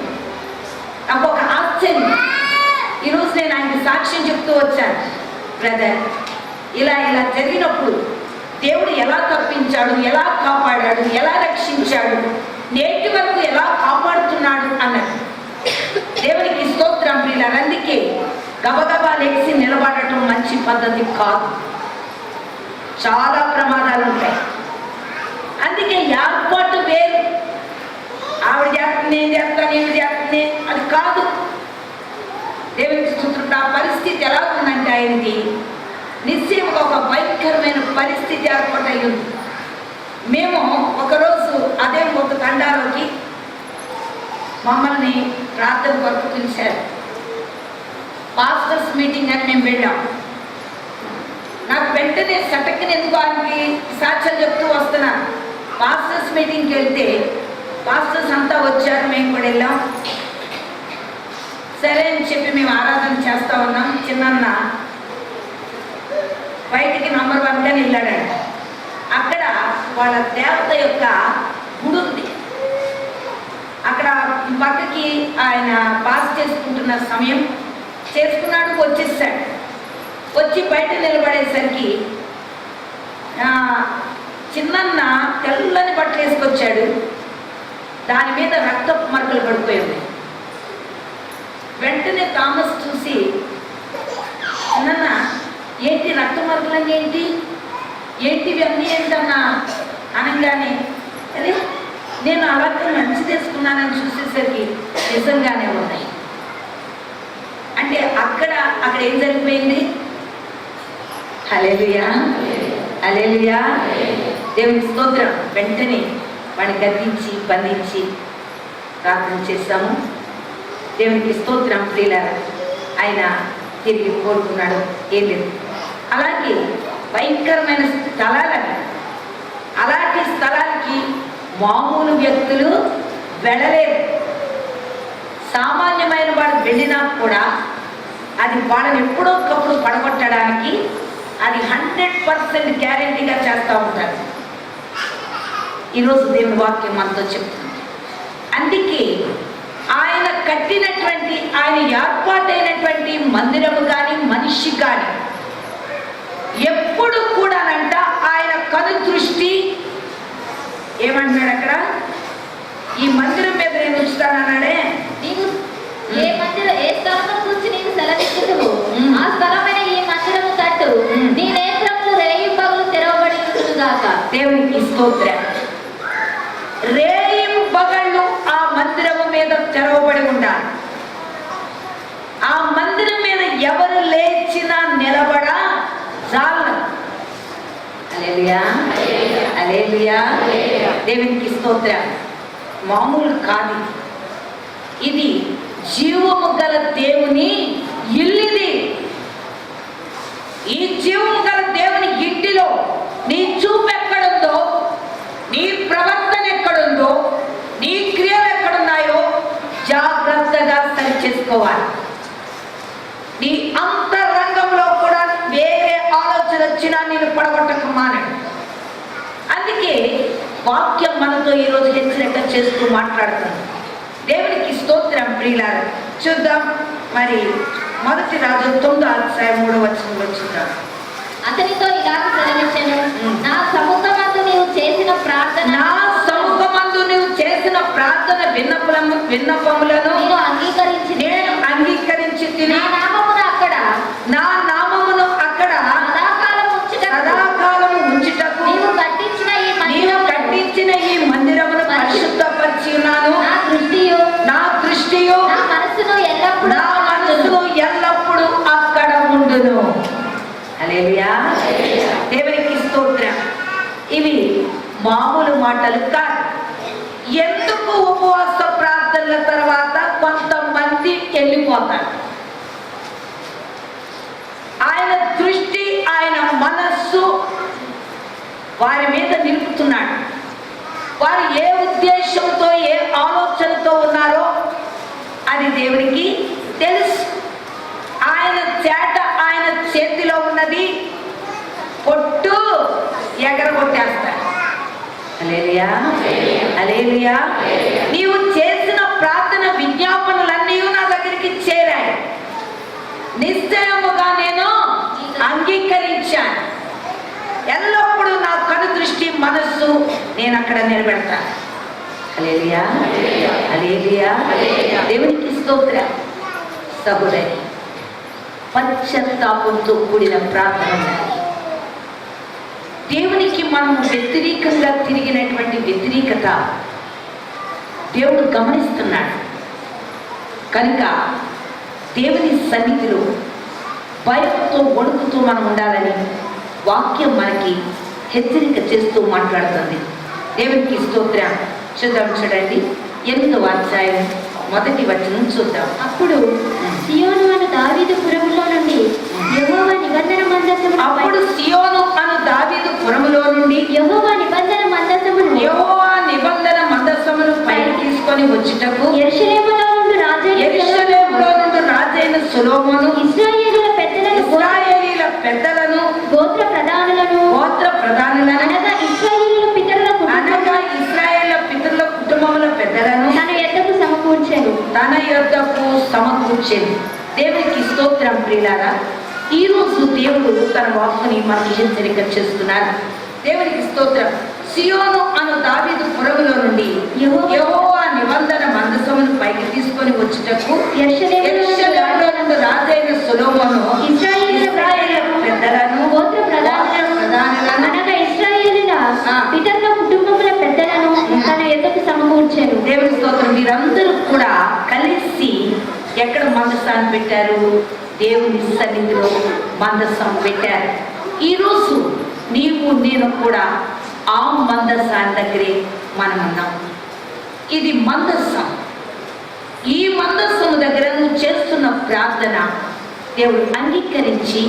నాకు ఒక ఆశ్చర్యం. ఈరోజు నేను ఆయనకి సాక్ష్యం చెప్తూ వచ్చాను. బ్రదర్, ఇలా జరిగినప్పుడు దేవుడు ఎలా తప్పించాడు, ఎలా కాపాడాడు, ఎలా రక్షించాడు, నేటి వరకు ఎలా కాపాడుతున్నాడు అన్నది. దేవునికి స్తోత్రం ప్రియులారా. అందుకే గబగబా లేచి నిలబడటం మంచి పద్ధతి కాదు, చాలా ప్రమాదాలు ఉంటాయి. అందుకే ఏర్పాటు వేరు. ఆవిడ చేస్తుంది, నేను చేస్తాను, నేను చేస్తుంది, అది కాదు. దేవునికి స్తోత్రం. ఆ పరిస్థితి ఎలా ఉందంటే ఆయనది నిశ్చయంగా ఒక భయంకరమైన పరిస్థితి ఏర్పాటై ఉంది. మేము ఒకరోజు అదే ఒక తండాలోకి మమ్మల్ని ప్రార్థన కొరకు పిలిచారు. పాస్టర్స్ మీటింగ్ అని మేము వెళ్ళాం. నాకు వెంటనే సటక్కిన ఎందుకు ఆయనకి సాక్ష్యం చెప్తూ వస్తున్నాను. పాస్టర్స్ మీటింగ్కి వెళ్తే పాస్టర్స్ అంతా వచ్చారు, మేము కూడా వెళ్ళాం. సరే అని చెప్పి మేము ఆరాధన చేస్తూ ఉన్నాం. చిన్న బయటికి నంబర్ 1గా వెళ్ళాడంట. అక్కడ వాళ్ళ దేవత యొక్క గుడి ఉంది. అక్కడ పక్కకి ఆయన పాస్ చేసుకుంటున్న సమయం చేసుకున్నాడు, వచ్చేసాడు. వచ్చి బయట నిలబడేసరికి చిన్న తెల్లని బట్టలు వేసుకొచ్చాడు. దాని మీద రక్తపు మరకలు పడిపోయింది. వెంటనే థామస్ చూసి, చిన్న ఏంటి రక్త మరకలన్నీ ఏంటివి అన్నీ ఏంటన్నా అనగానే, అదే నేను అలాగే మంచి తీసుకున్నానని చూసేసరికి నిజంగానే ఉన్నాయి. అంటే అక్కడ ఏం జరిగిపోయింది? హల్లెలూయా, హల్లెలూయా, దేవుని స్తోత్రం. వెంటనే వాడిని గద్దించి బంధించి ప్రార్థన చేస్తాము. దేవునికి స్తోత్రం ప్రియులారా. ఆయన తిరిగి కోరుకున్నాడు, ఏం లేదు. అలాగే భయంకరమైన స్థలాలని, అలాంటి స్థలానికి మామూలు వ్యక్తులు వెళ్ళలేరు. సామాన్యమైన వాడు వెళ్ళినా కూడా అది వాళ్ళని ఎప్పుడొక్కప్పుడు పడగొట్టడానికి అది 100% గ్యారెంటీగా చేస్తూ ఉంటారు. ఈరోజు దేవుని వాక్యం మనతో చెప్తుంది. అందుకే ఆయన కట్టినటువంటి, ఆయన ఏర్పాటైనటువంటి మందిరము కానీ మనిషి కానీ ఎప్పుడు కూడానంట ఆయన కను దృష్టి ఏమంటున్నాడు అక్కడ? ఈ మందిరం మీద నేను ఉంచుతానన్నాడే. నీవు ఏ స్థలమును గురించి నీకు సెలవిచ్చుదువు, ఆ స్థలమైన ఈ మందిరము కట్టు, నీ నేత్రములు రేయింబగలు తెరవబడి ఉండుగాక. దేవునికి స్తోత్రం. రేయింబగళ్ళు ఆ మందిరము మీద తెరవబడి ఉండాలి. ఆ మందిరం మీద ఎవరు లేచినా నిలబడా చాలు. హల్లెలూయా, హల్లెలూయా, దేవునికి స్తోత్రం. మామూలు కాదు ఇది, జీవము గల దేవుని ఇల్లుది. ఈ జీవము గల దేవుని ఇంటిలో నీ చూపు ఎక్కడుందో, నీ ప్రవర్తన ఎక్కడుందో, నీ క్రియలు ఎక్కడున్నాయో జాగ్రత్తగా సరి చేసుకోవాలి. నీ అంతరంగంలో కూడా వేరే ఆలోచన వచ్చినా నేను పడగొట్టక మానడు. అందుకే వాక్యం మనతో ఈరోజు హెచ్చరిక చేస్తూ మాట్లాడుతుంది. దేవునికి స్తోత్రం ప్రియులారా. చూద్దాం మరి మొదటి రాజు 9వ అధ్యాయం 3వ వచనంలో చూద్దాం. అతనితో ఇలాగ సెలవిచ్చెను, నా సముఖమందు నీవు చేసిన ప్రార్థన నా సముఖమందు నీవు చేసిన ప్రార్థన విన్నపములను నేను అంగీకరించి తిని నా నామమును అక్కడ సదాకాలము ఉంచుటకు నీవు కట్టించిన ఈ మందిరమును పరిశుద్ధపరిచి ఉన్నాను. నా దృష్టియు నా మనసును ఎల్లప్పుడూ అక్కడ ఉండును. హల్లెలూయా. దేవునికి స్తోత్రం. ఇవి మామూలు మాటలు కాదు. ఎందుకు ఉపవాస ప్రార్థనల తర్వాత కొంతమంది వెళ్ళిపోతారు? ఆయన దృష్టి, ఆయన మనస్సు వారి మీద నిలుపుతున్నాడు. వారు ఏ ఉద్దేశంతో, ఏ ఆలోచనతో ఉన్నారో అది దేవునికి తెలుసు. ఆయన చేతిలో ఉన్నది పొట్టు ఎగరగొట్టేస్తాడు. హల్లెలూయా, హల్లెలూయా. నీవు చేసిన ప్రార్థన విజ్ఞాపనలన్నీ నా దగ్గరికి చేరాయి. నిశ్చయముగా నేను అంగీకరించాను. ఎల్లప్పుడూ నా కను దృష్టి, మనస్సు నేను అక్కడ నిలబెడతాను. హల్లెలూయా, హల్లెలూయా. దేవునికి స్తోత్రం. సహోదరి, పశ్చాత్తాపంతో కూడిన ప్రార్థన. దేవునికి మనం వ్యతిరేకంగా తిరిగినటువంటి వ్యతిరేకత దేవుడు గమనిస్తున్నాడు. కనుక దేవుని సన్నిధిలో భయంతో వణుకుతూ మనం ఉండాలని వాక్యం మనకి హెచ్చరిక చేస్తూ మాట్లాడుతుంది. దేవునికి స్తోత్రం. చూడండి 8వ అధ్యాయం 1వ వచనం చూద్దాం. అప్పుడు సియోను అను దావీదు పురములో నుండి యెహోవా నిబంధన మందసమును యెహోవా నిబంధన మందసమును పైకి తీసుకొని వచ్చుటకు యెరూషలేములో నుండి రాజైన సొలొమోను ఇశ్రాయేలీయుల పెద్దలను గోత్ర ప్రధానులను అనగా ఇశ్రాయేలీయుల పితరుల కుటుంబముల పెద్దలను తన యొద్దకు సమకూర్చేది. దేవునికి స్తోత్రం. ప్రియులారా, ఈ రోజు దేవుడు తన వాక్కుని మనకి హెచ్చరిక చేస్తున్నారు. దేవునికి స్తోత్రం. సియోను అను దావీదు పురములో నుండి యెహోవా నిబంధన మందసమును పైకి తీసుకొని వచ్చుటకు యెరూషలేములో నుండి రాజైన సొలొమోను ఇశ్రాయేలీయుల పెద్దలను గోత్ర ప్రధానులను అనగా ఇశ్రాయేలీయుల పితరుల కుటుంబముల పెద్దలను తన యొద్దకు సమకూర్చెను. దేవుని స్తోత్రం. మీరందరూ కూడా కలిసి ఎక్కడ మందసాన్ని పెట్టారు? దేవుని సన్నిధిలో మందసం పెట్టారు. ఈరోజు నీవు నేను కూడా ఆ మందసాన్ని దగ్గరే మనం ఉన్నాం. ఇది మందసం. ఈ మందసం దగ్గర నువ్వు చేస్తున్న ప్రార్థన దేవుడు అంగీకరించి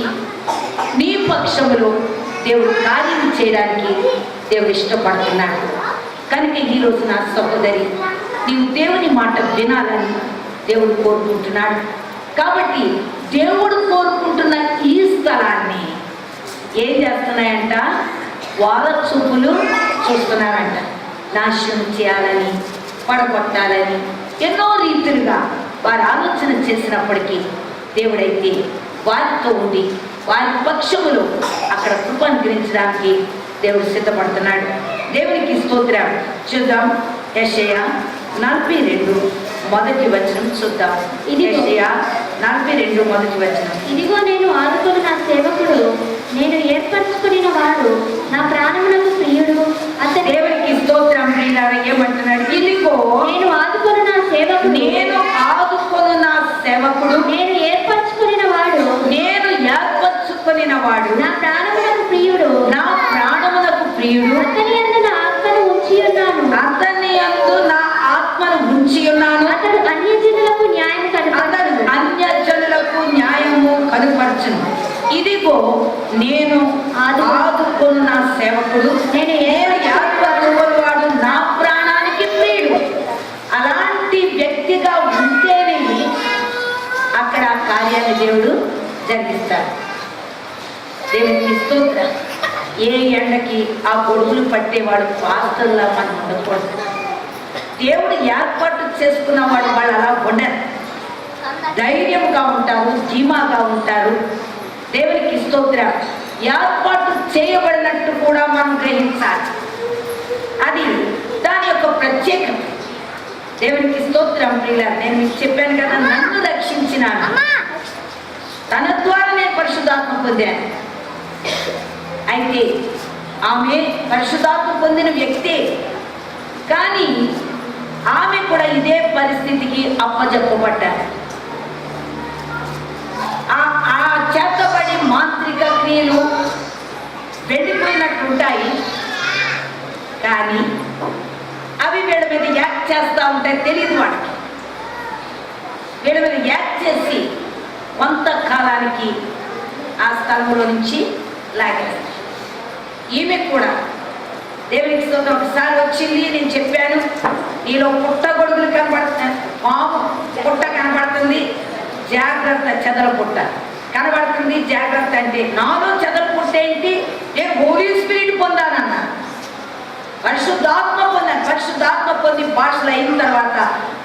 నీ పక్షములో దేవుడు కార్యం చేయడానికి దేవుడు ఇష్టపడుతున్నాడు. కనుక ఈరోజు నా సహోదరి, నీవు దేవుని మాట వినాలని దేవుడు కోరుకుంటున్నాడు. కాబట్టి దేవుడు కోరుకుంటున్న ఈ స్థలాన్ని ఏం చేస్తున్నాయంట? వాళ్ళ చూపులు చూస్తున్నారంట. నాశనం చేయాలని, పడగొట్టాలని ఎన్నో రీతులుగా వారు ఆలోచన చేసినప్పటికీ దేవుడైతే వారితో ఉండి వారి పక్షములు అక్కడ కృప అనుగ్రహించడానికి దేవుడు సిద్ధపడుతున్నాడు. దేవునికి స్తోత్రం. చూద్దాం. యెషయా 42 మొదటి వచనం చూద్దాం. యెషయా 42 మొదటి వచనం. ఇదిగో నేను ఆదుకొని నా సేవకుడు, నేను ఏర్పరచుకున్న వాడు, నా ప్రాణములకు ప్రియుడు. అతని దేవునికి స్తోత్రం. ప్రియులారా, ఏమంటున్నాడు? ఇదిగో నేను ఆదుకొని నా సేవకుడు, నేను ఆదుకొని నా సేవకుడు, నేను ఏర్పరచుకున్న వాడు, నా ప్రాణములకు ప్రియుడు, నా ప్రాణములకు ప్రియుడు. అతని యందు నా ఆత్మను ఉంచి ఉన్నాను, అతని యందు నా ఆత్మను ఉంచి ఉన్నాను. అతడు అన్యజనులకు న్యాయము కనుపరచును. ఇదిగో నేను ఆదుకొని నా సేవకుడు, నేను ఏర్పరచుకున్నవాడు, నా ప్రాణానికి ప్రియుడు. అలాంటి వ్యక్తిగా ఉంటేనే అక్కడ ఆ కార్యాన్ని దేవుడు జరిగిస్తాడు. దేవునికి స్తోత్రం. ఏ ఎండకి ఆ గొడుగులు పట్టేవాడు పాస్తల్లా మనం ఉండకూడదు. దేవుడు ఏర్పాటు చేసుకున్నవాడు వాళ్ళు అలా ఉండరు. ధైర్యంగా ఉంటారు, ధీమాగా ఉంటారు. దేవునికి స్తోత్రం. ఏర్పాటు చేయబడినట్టు కూడా మనం గ్రహించాలి. అది దాని యొక్క ప్రత్యేకత. దేవునికి స్తోత్రం. ప్రియులారా, నేను మీకు చెప్పాను కదా, నన్ను రక్షించినాను, తన ద్వారా నేను పరిశుద్ధాత్మ పొందాను. అయితే ఆమె పరిశుద్ధాత్మ పొందిన వ్యక్తే, కానీ ఆమె కూడా ఇదే పరిస్థితికి అప్పజెప్పబడ్డారు. ఆ చేతబడి మాంత్రిక క్రియలు వెళ్ళిపోయినట్లుంటాయి, కానీ అవి వీళ్ళ మీద యాక్ట్ చేస్తూ ఉంటాయి. తెలియదు వాడికి. వీళ్ళ మీద యాక్ట్ చేసి కొంతకాలానికి ఆ స్థలంలో నుంచి లాగేస్తారు. ఈమె కూడా దేవునికి స్తోత్రం. ఒకసారి వచ్చింది, నేను చెప్పాను, నీలో పుట్టగొడుగులు కనబడుతున్నాయి, పాము పుట్ట కనబడుతుంది, జాగ్రత్త, చెదల పుట్ట కనబడుతుంది, జాగ్రత్త. అంటే నాలో చెదల పుట్ట ఏంటి? నేను హోలీ స్పిరిట్ పొందానన్నా, పరిశుద్ధాత్మ పొందాను. పరిశుద్ధాత్మ పొంది భాషలు అయిన తర్వాత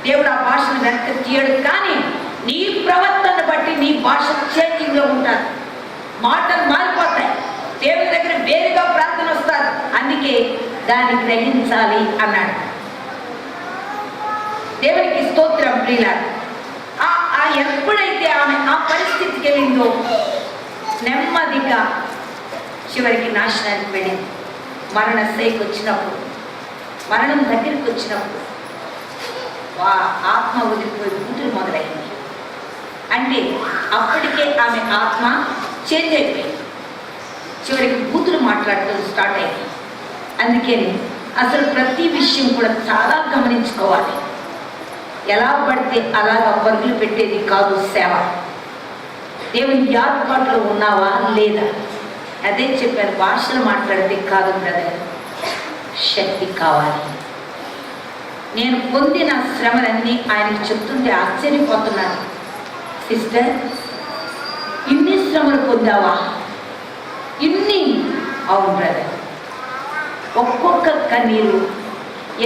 దేవుడు ఆ భాషను వెనక్కి తీయడు, కానీ నీ ప్రవర్తన బట్టి నీ భాష చేంజింగ్లో ఉంటారు, మాటలు మారిపోతాయి, దేవుని దగ్గర వేరుగా ప్రార్థన వస్తారు. అందుకే దాన్ని గ్రహించాలి అన్నాడు. దేవునికి స్తోత్రం. ప్రియులారా, ఎప్పుడైతే ఆమె ఆ పరిస్థితికి వెళ్ళిందో నెమ్మదిగా చివరికి నాశనానికి వెళ్ళింది. మరణ శైకి వచ్చినప్పుడు, మరణం దగ్గరికి వచ్చినప్పుడు ఆత్మ వదిలిపోయి కూతురు మొదలైంది. అంటే అప్పటికే ఆమె ఆత్మ చేంజ్ అయిపోయింది. చివరికి కూతురు మాట్లాడుతూ స్టార్ట్ అయింది. అందుకని అసలు ప్రతి విషయం కూడా చాలా గమనించుకోవాలి. ఎలా పడితే అలాగా పరుగులు పెట్టేది కాదు సేవ. దేవుని ఏర్పాటులో ఉన్నావా లేదా? అదే చెప్పారు, భాషలు మాట్లాడితే కాదు బ్రదర్, శక్తి కావాలి. నేను పొందిన శ్రమలన్నీ ఆయనకు చెప్తుంటే ఆశ్చర్యపోతున్నాను. సిస్టర్, ఇన్ని శ్రమలు పొందావా? ఇన్ని? అవును బ్రదర్. ఒక్కొక్క కన్నీరు,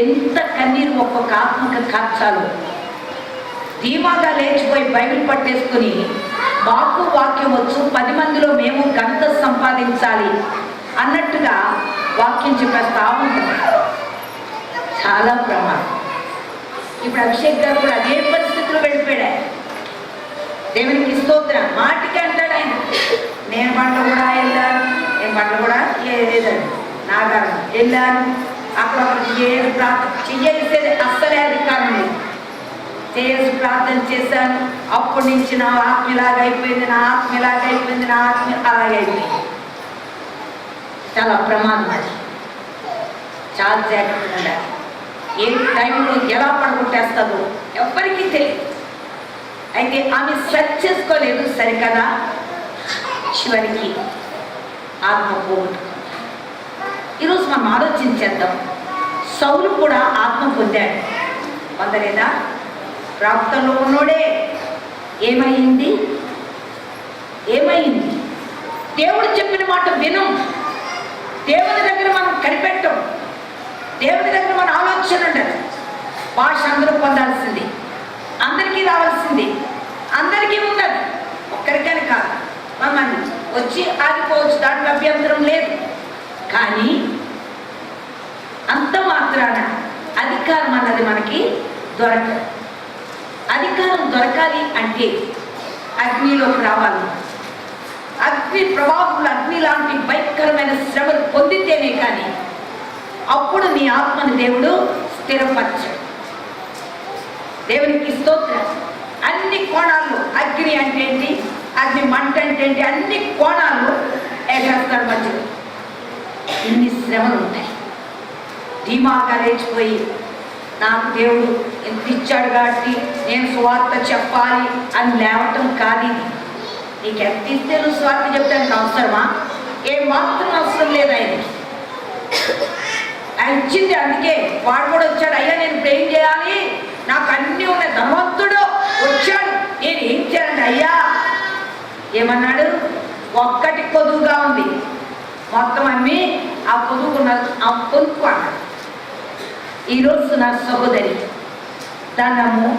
ఎంత కన్నీరు ఒక్కొక్క ఆత్మక కార్చాలు. ధీమాగా లేచిపోయి బైబిల్ పట్టేసుకుని మాకు వాక్యం వచ్చు, 10 మందిలో మేము ఘనత సంపాదించాలి అన్నట్టుగా వాక్యం చెప్పేస్తా ఉంటుంది. చాలా ప్రమాదం. ఇప్పుడు అభిషేక్ గారు కూడా అదే పరిస్థితుల్లో వెళ్ళిపోయాడు. దేవునికి స్తోత్రం. మాటికి అంటాడు ఆయన, నేను బండ్లు కూడా వెళ్ళాను, నేను బండ్లు కూడా లేదండి నాగారు వెళ్ళాను, అక్కడ ఏది ప్రార్థన చెయ్యేసేది అస్సలే అధికారం లేదు. చేసి ప్రార్థన చేశాను, అప్పటి నుంచి నా ఆత్మ ఇలాగ అయిపోయింది, నా ఆత్మ ఇలాగ అయిపోయింది, నా ఆత్మ అలాగే అయిపోయింది. చాలా ప్రమాదం అది. చాలా జాగ్రత్తగా ఉండాలి. ఏ టైంలో ఎలా పడగొట్టేస్తుందో ఎవ్వరికీ తెలియదు. అయితే ఆమె సెర్చ్ చేసుకోలేదు సరికదా, చివరికి ఆత్మ పోగొట్టుకుంది. ఈరోజు మనం ఆలోచించేద్దాం. సౌలు కూడా ఆత్మ పొందాడు, పొందలేదా? ప్రాప్తంలో ఉన్నోడే ఏమైంది? ఏమైంది? దేవుడు చెప్పిన మాట విను. దేవుని దగ్గర మనం కనిపెట్టం. దేవుని దగ్గర మన ఆలోచన ఉండదు. భాష అందరూ పొందాల్సింది, అందరికీ రావాల్సింది, అందరికీ ఉండదు, ఒక్కరికని కాదు. మమ్మల్ని వచ్చి ఆగిపోవచ్చు, దాంట్లో అభ్యంతరం లేదు. కానీ అంత మాత్రాన అధికారం అన్నది మనకి దొరకదు. అధికారం దొరకాలి అంటే అగ్నిలోకి రావాలి. అగ్ని ప్రవాహంలో అగ్ని లాంటి భయంకరమైన శ్రమలు పొందితేనే కానీ అప్పుడు నీ ఆత్మని దేవుడు స్థిరపరచడు. దేవునికి స్తోత్రం. అన్ని కోణాల్లో అగ్ని అంటే ఏంటి, అగ్ని మంట అంటే ఏంటి, అన్ని కోణాలు వేసేస్తాడు మధ్యలో. ఇన్ని శ్రమలు ఉంటాయి. ధీమాగా లేచిపోయి నాకు దేవుడు ఎంత ఇచ్చాడు కాబట్టి నేను సువార్త చెప్పాలి అని లేవటం కాదు. నీకు ఎంత ఇస్తే నువ్వు సువార్త చెప్తానికి అవసరమా? ఏం మాత్రం అవసరం లేదు. ఆయన ఇచ్చింది. అందుకే వాడు కూడా వచ్చాడు, అయ్యా నేను ఇప్పుడు ఏం చేయాలి, నాకు అన్నీ ఉన్నాయి, ధనవంతుడు వచ్చాడు, నేను ఏం చేయాలంటే అయ్యా ఏమన్నాడు, ఒక్కటి పొదువుగా ఉంది, మొత్తం అమ్మి ఆ పొదువుకున్న ఆ పొదుపు అన్నాడు. ఈరోజు నా సహోదరి ధనము,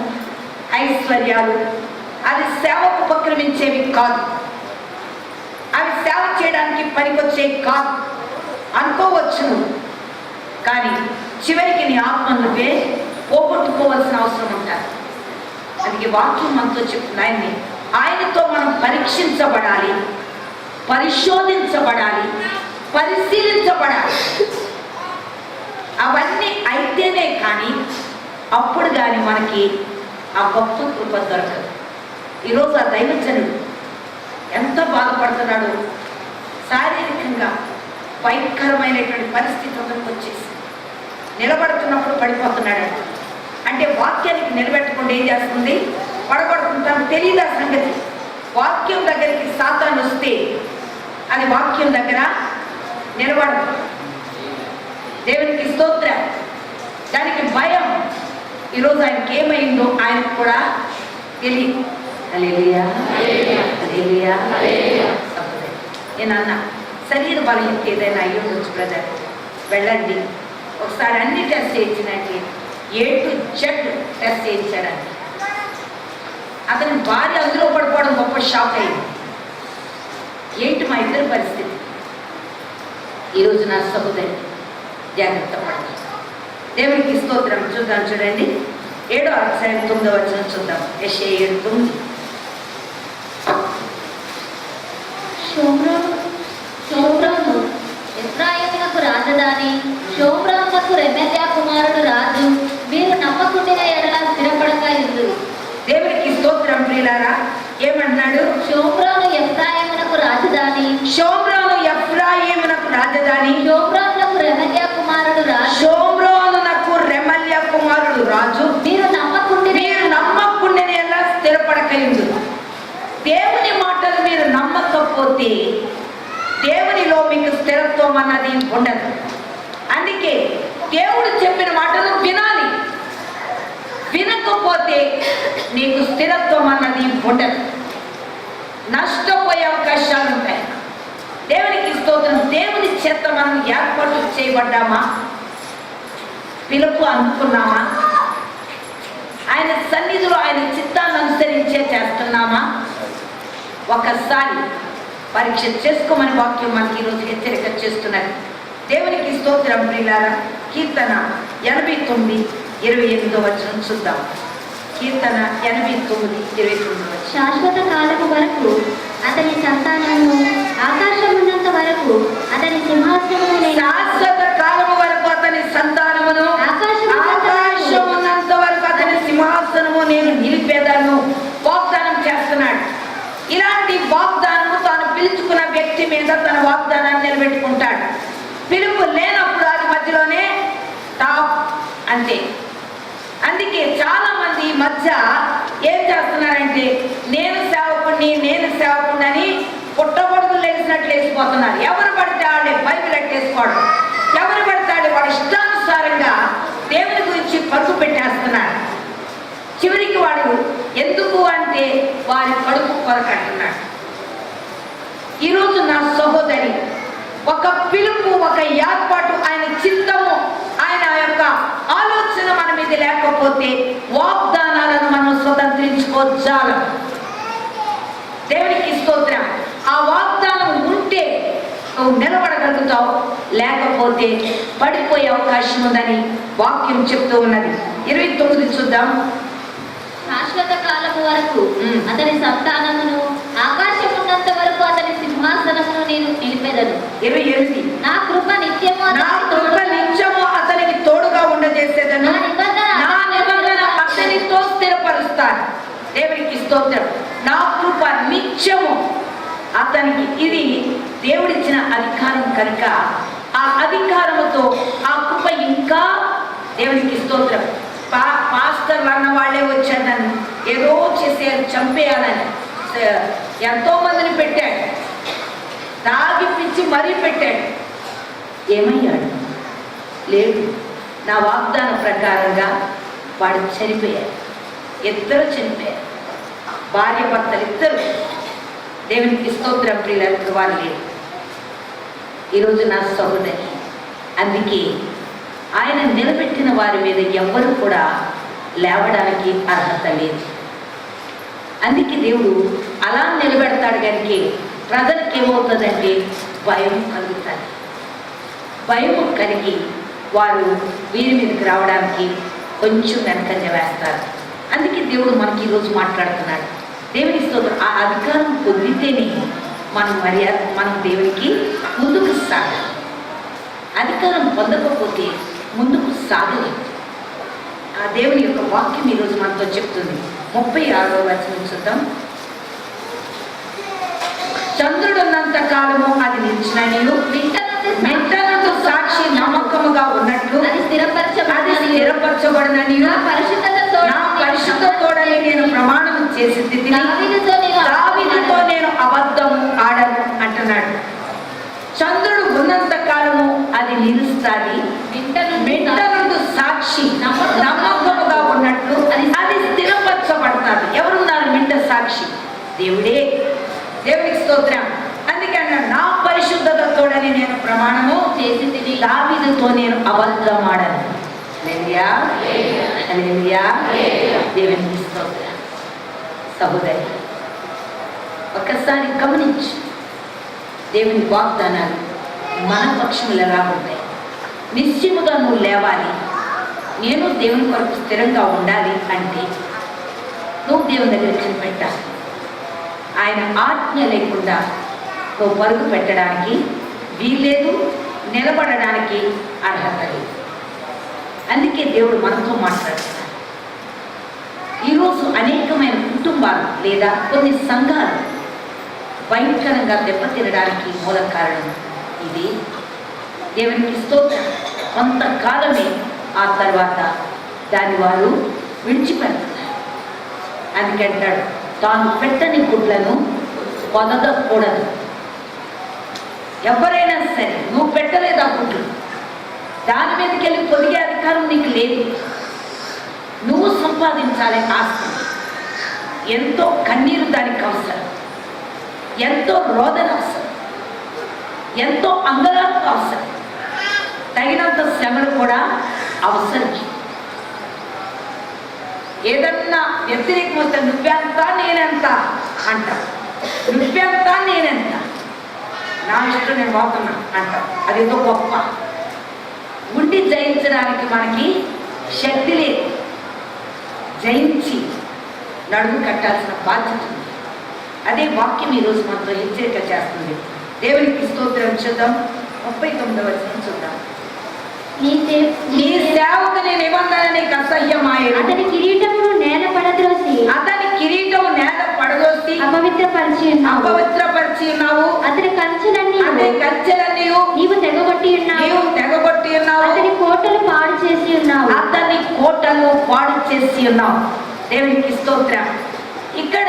ఐశ్వర్యాలు, అది సేవకు ఉపక్రమించేవి కాదు, అవి సేవ చేయడానికి పనికొచ్చేవి కాదు అనుకోవచ్చును. కానీ చివరికి నీ ఆత్మ నువ్వే పోగొట్టుకోవాల్సిన అవసరం ఉంటారు. అందుకే వాక్యం మనతో చెప్తుంది, ఆయనతో మనం పరీక్షించబడాలి, పరిశోధించబడాలి, పరిశీలించబడాలి. అవన్నీ అయితేనే కానీ అప్పుడు కానీ మనకి ఆ గొప్ప కృప దొరకదు. ఈరోజు ఆ దైవజనుడు ఎంత బాధపడుతున్నాడు, శారీరకంగా భయంకరమైనటువంటి పరిస్థితి అతనికి వచ్చేసి నిలబడుతున్నప్పుడు పడిపోతున్నాడు. అంటే వాక్యానికి నిలబెట్టకుండా ఏం చేస్తుంది, పడగొడుతుంటాను. తెలియదు ఆ సంగతి. వాక్యం దగ్గరికి సాతాను వస్తే అది వాక్యం దగ్గర నిలబడదు. దేవునికి స్తోత్రం. దానికి భయం. ఈరోజు ఆయనకి ఏమైందో ఆయనకు కూడా తెలియదు. హల్లెలూయా, హల్లెలూయా. నేను అన్న శరీర బలహీనత ఏదైనా అయ్యి ఉండొచ్చు బ్రదర్, వెళ్ళండి ఒకసారి అన్ని టెస్ట్ చేయించినట్టు A to Z టెస్ట్ చేయించాడండి. అతని భార్య అందులో పడిపోవడం గొప్ప షాక్ అయింది. ఏంటి మా ఇద్దరి పరిస్థితి? ఈరోజు నా సహోదరి జాగ్రత్త పడాలి. దేవునికి స్తోత్రం. చూద్దాం, చూడండి 7వ అధ్యాయం 9వ వచనం చూద్దాం. యెషయా 7:9. షోమ్రోను ఎఫ్రాయిమునకు రాజధాని, షోమ్రోనునకు రెమల్యా కుమారుడు రాజు. మీరు నమ్మకుండిన ఎడల స్థిరపడక ఇందురు. దేవునికి స్తోత్రం. ప్రియులారా, ఏమన్నాడు? షోమ్రోను ఎఫ్రాయిమునకు రాజధాని, షోమ్రోను ఎఫ్రాయిమునకు రాజధాని, షోమ్రోనునకు రెమల్యా కుమారుడు రాజు. షోమ్రోనునకు రెమల్యా కుమారుడు రాజు. మీరు నమ్మకుండిన ఎలా స్థిరపడకయుండు. దేవుని మాటలు మీరు నమ్మకపోతే దేవునిలో మీకు స్థిరత్వం అన్నది ఉండదు. అందుకే దేవుడు చెప్పిన మాటలు వినాలి. వినకపోతే నీకు స్థిరత్వం అన్నది ఉండదు. నష్టపోయే అవకాశాలు ఉంటాయి. దేవునికి స్తోత్రం. దేవుని చేత మనం ఏర్పాటు చేయబడ్డామా, పిలుపు అనుకున్నామా, ఆయన సన్నిధిలో ఆయన చిత్తాన్ని అనుసరించే చేస్తున్నామా? ఒకసారి పరీక్ష చేసుకోమని వాక్యం మనకి ఈరోజు హెచ్చరిక చేస్తున్నది. దేవునికి స్తోత్రం. ప్రియులారా, కీర్తన 89:28 వచనం చూద్దాం. కీర్తన 89:28. శాశ్వత కాలము వరకు అతని సంతానము, ఆకాశం ఉన్నంత వరకు అతని సింహాసనము. శాశ్వత కాలము వరకు అతని సంతానమును, ఆకాశం ఉన్నంత వరకు అతని సింహాసనము నేను నిలిపేదాను వాగ్దానం చేస్తున్నాడు. ఇలాంటి వాగ్దానము తాను పిలుచుకున్న వ్యక్తి మీద తన వాగ్దానాన్ని నిలబెట్టుకుంటాడు. పిలుపు లేనప్పుడు అది మధ్యలోనే టాప్ అంతే. అందుకే చాలా మంది ఈ మధ్య ఏం చేస్తున్నారంటే నేను సేవకుడిని అని పుట్టగొడుగులు లేచినట్లు వేసిపోతున్నారు. ఎవరు పడితే వాళ్ళే బైబిల్ ఎట్టేసుకోవడం, ఎవరు పడితే వాడు ఇష్టానుసారంగా దేవుని గురించి పరుగు పెట్టేస్తున్నారు. చివరికి వాడు ఎందుకు అంటే వారి కడుపు కొరకంటున్నాడు. ఈరోజు నా సహోదరి, ఒక పిలుపు, ఒక ఏర్పాటు, ఆయన చిత్తము, ఆయన యొక్క ఆలోచన మన మీద లేకపోతే వాగ్దానాలను మనం స్వతంత్రించుకోవచ్చాలి. దేవునికి స్తోత్రం. ఆ వాగ్దానం ఉంటే నువ్వు నిలబడగలుగుతావు, లేకపోతే పడిపోయే అవకాశం ఉందని వాక్యం చెప్తూ ఉన్నది. 29 చూద్దాం. శాశ్వత కాలము వరకు అతని సంతానమును, ఆకాశం ఉన్నంత వరకు అతని సింహాసనమును నేను నిలిపెదను. 28. నా కృప నిత్యము అతనికి తోడుగా ఉండజేసేదను, నా నిబంధన అతనితో స్థిరపరుస్తాను. దేవునికి స్తోత్రం. నా కృప నిత్యము అతనికి. ఇది దేవుడిచ్చిన అధికారం కనుక ఆ అధికారముతో ఆ కృప ఇంకా. దేవునికి స్తోత్రం. పాస్టర్లు అన్న వాళ్ళే వచ్చారు నన్ను ఏదో చేసేయాలి, చంపేయాలని ఎంతో మందిని పెట్టాడు, తాగిపించి మరీ పెట్టాడు. ఏమయ్యాడు? లేడు. నా వాగ్దాన ప్రకారంగా వాడు చనిపోయారు. ఇద్దరు చనిపోయారు, భార్య భర్తలు ఇద్దరు. దేవునికి స్తోత్రం. ప్రియులకు వారు లేరు. ఈరోజు నా సహోదరి, అందుకే ఆయన నిలబెట్టిన వారి మీద ఎవ్వరు కూడా లేవడానికి అర్హత లేదు. అందుకే దేవుడు అలా నిలబెడతాడు కనుక ప్రజలకు ఏమవుతుందంటే భయం కలుగుతుంది. భయం కలిగి వారు వీరి మీదకి రావడానికి కొంచెం వెనకంజ వేస్తారు. అందుకే దేవుడు మనకి ఈరోజు మాట్లాడుతున్నాడు. దేవుని స్తోత్రం. ఆ అధికారం పొందితేనే మనం దేవునికి ముందుకు సాగాలి. అధికారం పొందకపోతే ముందుకు సాగలేదు. ఆ దేవుని యొక్క వాక్యం ఈరోజు మనతో చెప్తుంది. 36వ వచనం చూద్దాం. చంద్రుడున్నంత కాలము అది నిలిచిననియు మెట్టనందు సాక్షి నమ్మకముగా ఉన్నట్లు అది స్థిరపరచబడిననియు నా పరిశుద్ధతోడని నేను ప్రమాణం చేసి దావీదుతో నేను అబద్ధము ఆడను అంటున్నాడు. చంద్రుడు ఉన్నంత కాలము అది నిలుస్తుంది. మెట్టనందు సాక్షి నమ్మకముగా ఉన్నట్లు అది స్థిరపరచబడుతుంది. ఎవరున్నారు మింట సాక్షి? దేవుడే. దేవునికి స్తోత్రం. అందుకే అన్నాడు, నా పరిశుద్ధతతోడని నేను ప్రమాణము చేసి దావీదుతో నేను అబద్ధం ఆడను. హల్లెలూయా, హల్లెలూయా. దేవునికి స్తోత్రం. సహోదరి, ఒక్కసారి గమనించు, దేవుని వాగ్దానాలు మన పక్షములు ఎలా ఉంటాయి. నిశ్చయముగా నువ్వు లేవాలి, నేను దేవుని కొరకు స్థిరంగా ఉండాలి అంటే నువ్వు దేవుని దగ్గర కనిపెట్టాలి. ఆయన ఆజ్ఞ లేకుండా నువ్వు పరుగు పెట్టడానికి వీల్లేదు, నిలబడడానికి అర్హత లేదు. అందుకే దేవుడు మనతో మాట్లాడుతున్నాడు. ఈరోజు అనేకమైన కుటుంబాలు లేదా కొన్ని సంఘాలు భయంకరంగా దెబ్బతినడానికి మూల కారణం ఇది. దేవునికి స్తోత్రం. కొంతకాలమే ఆ తర్వాత దాన్ని వారు విడిచిపెడతారు. అందుకంటాడు, తాను పెట్టని గుడ్లను పొదగకూడదు. ఎవరైనా సరే నువ్వు పెట్టలేదు ఆ గుడ్లు, దాని మీదకి వెళ్ళి పొదిగే అధికారం నీకు లేదు. నువ్వు సంపాదించాలి ఆస్తి. ఎంతో కన్నీరు దానికి అవసరం, ఎంతో రోదన అవసరం, ఎంతో అంగలార్పు అవసరం, తగినంత శ్రమలు కూడా అవసరం. ఏదన్నా వ్యతిరేకం వస్తే నువ్వెంత నేనెంత అంట, నువ్వెంత నేనెంత, నా ఇష్టం నేను పోతున్నా అంట. అదేదో గొప్ప. ఉండి జయించడానికి మనకి శక్తి లేదు. జయించి నడుము కట్టాల్సిన బాధ్యత ఉంది. అదే వాక్యం ఈరోజు మనతో హెచ్చరిక చేస్తుంది. దేవునికి స్తోత్రం. చూద్దాం 39వ వచనం చూద్దాం. నీ సేవకుని నిబంధన నీకు అసహ్యమాయెను. అతని కిరీటమును నేల పడద్రోసి అపవిత్రపరిచి ఉన్నావు. అతని కంచెలన్నీ నీవు తెగగొట్టి ఉన్నావు. అతని కోటలు పాడు చేసి ఉన్నావు. దేవునికి స్తోత్రం. ఇక్కడ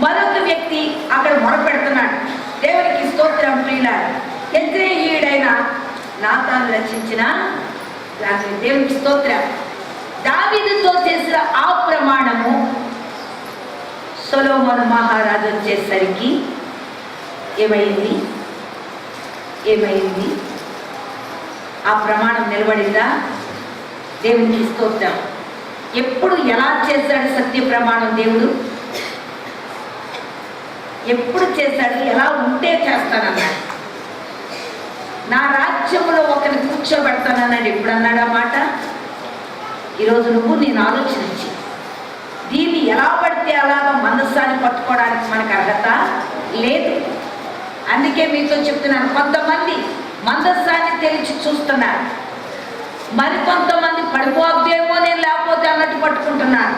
మరొక వ్యక్తి అక్కడ మొరపెడుతున్నాడు. దేవునికి స్తోత్రం. ప్రియులారా, యెజ్రెయేలీయుడైన నాతాను రచించిన దేవునికి స్తోత్రం. దావీదుతో చేసిన ఆ ప్రమాణము సొలొమోను మహారాజు వచ్చేసరికి ఏమైంది? ఆ ప్రమాణం నిలబడిందా? దేవునికి స్తోత్రం. ఎప్పుడు ఎలా చేశాడు సత్య ప్రమాణం? దేవుడు ఎప్పుడు చేశాడు? ఎలా ఉంటే చేస్తానన్నాడు. నా రాజ్యంలో ఒకరిని కూర్చోబెడతానన్నాడు. ఎప్పుడు అన్నాడు ఆ మాట? ఈరోజు నువ్వు నేను ఆలోచించి దీన్ని ఎలా పడితే అలాగా మనస్సాన్ని పట్టుకోవడానికి మనకు అర్హత లేదు. అందుకే మీతో చెప్తున్నాను, కొంతమంది మందస్సాన్ని తెలిసి చూస్తున్నారు, మరికొంతమంది పడిపోద్దేమో నేను లేకపోతే అన్నట్టు పట్టుకుంటున్నారు.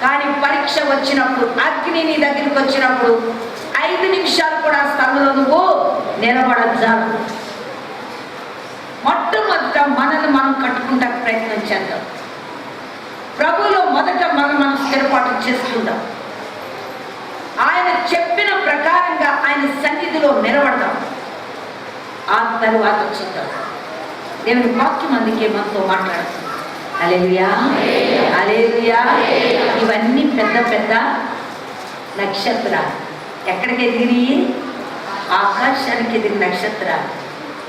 కానీ పరీక్ష వచ్చినప్పుడు, అగ్ని నీ దగ్గరికి వచ్చినప్పుడు 5 నిమిషాలు కూడా స్థలంలో నువ్వు నిలబడజాలు. మొట్టమొదట మనల్ని మనం కట్టుకుంటా ప్రయత్నం చేద్దాం. ప్రభువులో మొదట మనం స్థిరపాటు చేసుకుందాం. ఆయన చెప్పిన ప్రకారంగా ఆయన సన్నిధిలో నిలబడదాం. ఆ తరువాత చూద్దాం. దేవుని వాక్యం అందుకే మనతో మాట్లాడుతుంది. హల్లెలూయా, హల్లెలూయా. ఇవన్నీ పెద్ద పెద్ద నక్షత్రాలు. ఎక్కడికి ఎదిగినాయి? ఆకాశానికి ఎదిగిన నక్షత్రాలు.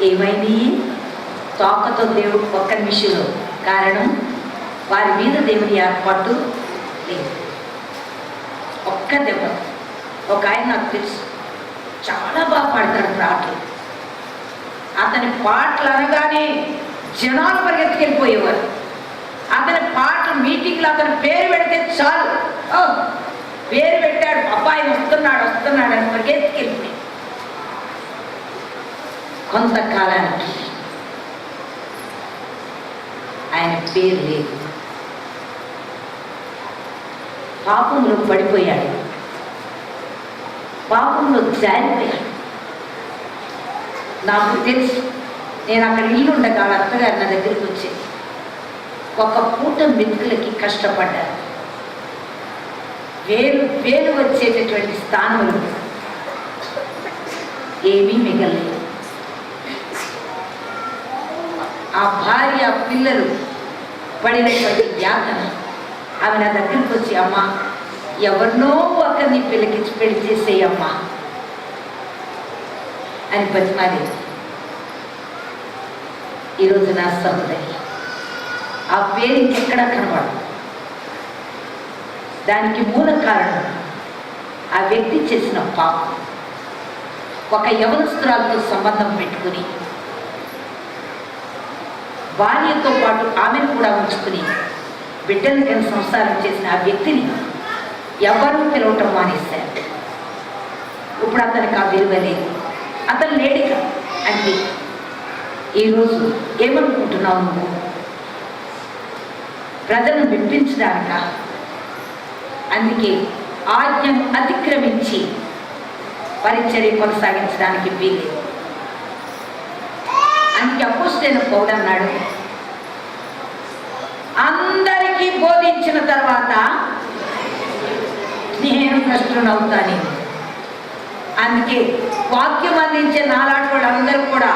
ఏమైనాయి? తోకతో దేవుడు ఒక్క నిమిషంలో. కారణం వారి మీద దేవుని ఏర్పాటు లేదు. ఒక్క దెబ్బ. ఒక ఆయన నాకు తెలుసు, చాలా బాగా పాడతాడు పాటలు. అతని పాటలు అనగానే జనాలు పరిగెత్తుకెళ్ళిపోయేవారు. అతని పాటలు మీటింగ్లో అతని పేరు పెడితే చాలు, పేరు పెట్టాడు, అబ్బాయి వస్తున్నాడు అని పరిగెత్తుకెళ్ళిపోయి. కొంతకాలానికి ఆయన పేరు లేదు, పాపంలో పడిపోయాడు, పాపంలో జారిపోయాడు. నాకు తెలుసు, నేను అక్కడ ఇల్లు ఉండగా అత్తగారు నా దగ్గరికి వచ్చి ఒక పూట మెతుకులకి కష్టపడ్డారు. వేలు వచ్చేటటువంటి స్థానంలో ఏమీ మిగలేదు. ఆ భార్య పిల్లలు పడినటువంటి యాతన, ఆమె నా దగ్గరికి వచ్చి, అమ్మ ఎవరినో ఒకరిని పిల్లకిచ్చి పెళ్లి చేసేయమ్మా అని బతిమాలి. ఈరోజు నా సహోదరి ఆ పేరు ఇంకెక్కడా కనబడదు. దానికి మూల కారణం ఆ వ్యక్తి చేసిన పాపం. ఒక యవనస్తురాలతో సంబంధం పెట్టుకుని భార్యతో పాటు ఆమెను కూడా ఉంచుకుని బిడ్డలకి సంసారం చేసిన ఆ వ్యక్తిని ఎవరూ పిలవటం మానేశారు. ఇప్పుడు అతనికి ఆ విలువ లేదు, అతను లేడిక. అంటే ఈరోజు ఏమనుకుంటున్నావు నువ్వు? ప్రజలను మెప్పించడానిక? అందుకే ఆజ్ఞను అతిక్రమించి పరిచర్య కొనసాగించడానికి వీలేదు. అందుకే అపోస్తలుడైన పౌలు అన్నాడు, అందరికీ బోధించిన తర్వాత నేను భ్రష్టునవుతాను. అందుకే వాక్యం అందించే నాలాంటి వాళ్ళందరూ కూడా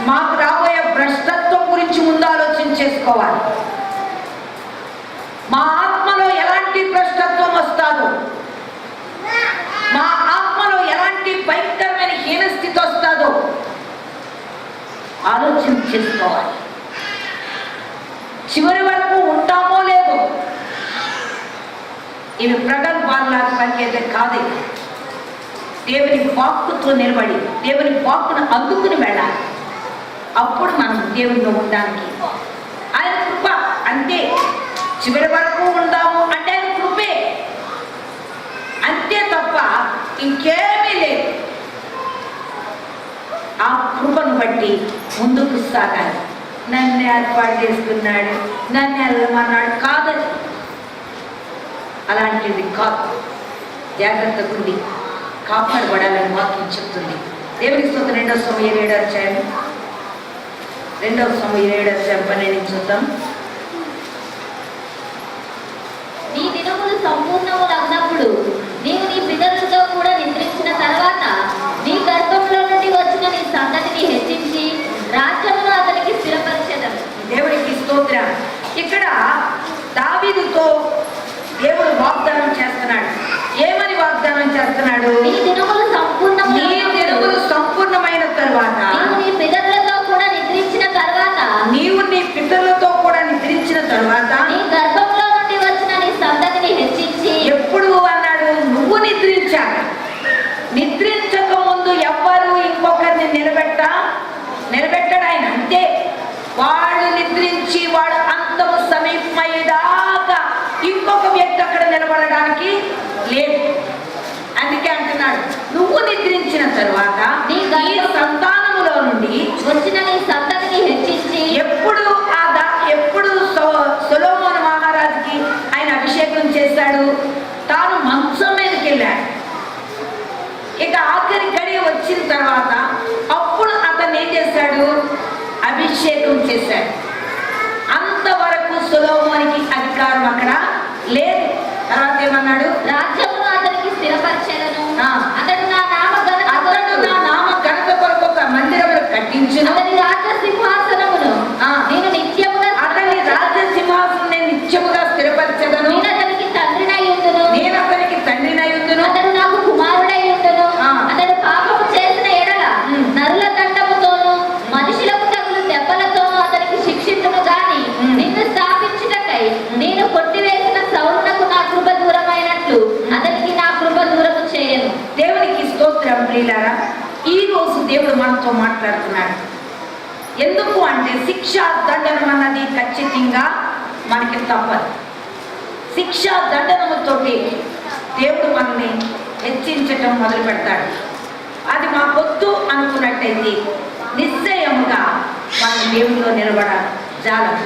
మాకు రాబోయే భ్రష్టత్వం గురించి ముందు ఆలోచన చేసుకోవాలి. మా ఆత్మలో ఎలాంటి భ్రష్టత్వం వస్తుందో, మా ఆత్మలో ఎలాంటి భయంకరమైన హీనస్థితి వస్తుందో ఆలోచన చేసుకోవాలి. చివరి వరకు ఉంటామో లేదో. ఇవి ప్రగల్భాల్లాగా పలికేదే కాదు. దేవుని వాక్కుతో నిలబడి దేవుని వాక్కును అందుకుని వెళ్ళాలి. అప్పుడు మనం దేవునిలో ఉండడానికి ఆయన కృప అంతే. చివరి వరకు ఉందాము అంటే ఆయన కృపే అంతే తప్ప ఇంకేమీ లేదు. ఆ కృపను బట్టి ముందుకు సాగాలి. నన్ను ఏర్పాటు చేసుకున్నాడు, నన్ను వెళ్ళమన్నాడు కాదని, అలాంటిది కాదు. జాగ్రత్తగా ఉండి కాపాడబడాలని వాక్యం చెప్తుంది. దేవునికి స్తోత్రం. 2వ సమూయేలు 7వ అధ్యాయం 12 చూద్దాం. నీ దినములు సంపూర్ణములన్నప్పుడు నీవు నీ పితరులతో కూడా నిద్రించిన తర్వాత నీ గర్భంలో నుండి వచ్చిన నీ సంతతిని హెచ్చించి రాజ్యమును అతనికి స్థిరపరిచెదను. దేవునికి స్తోత్రం. ఇక్కడ దావీదుతో దేవుడు వాగ్దానం చేస్తున్నాడు. ఏమని వాగ్దానం చేస్తున్నాడు? నీ దినములు సంపూర్ణమైన తరువాత నీ పితరులతో కూడా నిద్రించిన తర్వాత నీ గర్భంలో నుండి వచ్చిన నీ సంతతిని హెచ్చించి. ఎప్పుడు అన్నాడు? నువ్వు నిద్రించాక. నిద్రించక ముందు ఎవ్వరు ఇంకొకరిని నిలబెట్టాడు ఆయన. అంతే. వాడు నిద్రించి వాడు అంతము సమీపమయ్యేదాకా ఇంకొక వ్యక్తి అక్కడ నిలబడడానికి లేదు. అందుకే అంటున్నాడు, నువ్వు నిద్రించిన తరువాత నీ సంతానములో నుండి వచ్చిన నీ సంతతిని హెచ్చించి. ఎప్పుడు సొలొమోను మహారాజుకి ఆయన అభిషేకం చేశాడు? తాను మంచం మీదకి వెళ్ళాడు. ఇక ఆఖరి గడియ వచ్చిన తర్వాత అప్పుడు అతను ఏం చేశాడు? అభిషేకం చేశాడు. అంతవరకు సొలొమోనుకి అధికారం అక్కడ లేదు. తర్వాత ఏమన్నాడు? రాజ్యమును అతనికి స్థిరపరిచెదను. అతడు నా నామ ఘనత కొరకు ఒక మందిరమును కట్టించును. అతని రాజ్య సింహాసనమును నేను నిత్యముగా స్థిరపరిచెదను. నేను అతనికి తండ్రినై ఉండును. అతడు నాకు కుమారుడై ఉండును. అతడు పాపము చేసిన ఎడల నరుల దండముతోను మనుషులకు తగులు దెబ్బలతోనూ అతనికి శిక్షించును గాని నిన్ను స్థాపించుటకై నేను కొట్టివేసిన సౌలునకు నా కృప దూరమైనట్లు అతనికి నా కృప దేవుడు మనతో మాట్లాడుతున్నాడు. ఎందుకు అంటే శిక్షా దండనం అన్నది ఖచ్చితంగా మనకి తప్పదు. శిక్షా దండనముతోటి దేవుడు మనల్ని హెచ్చించటం మొదలు పెడతాడు. అది మాకొద్దు అనుకున్నట్టయితే నిశ్చయముగా మనం దేవునిలో నిలబడాలి. జాలం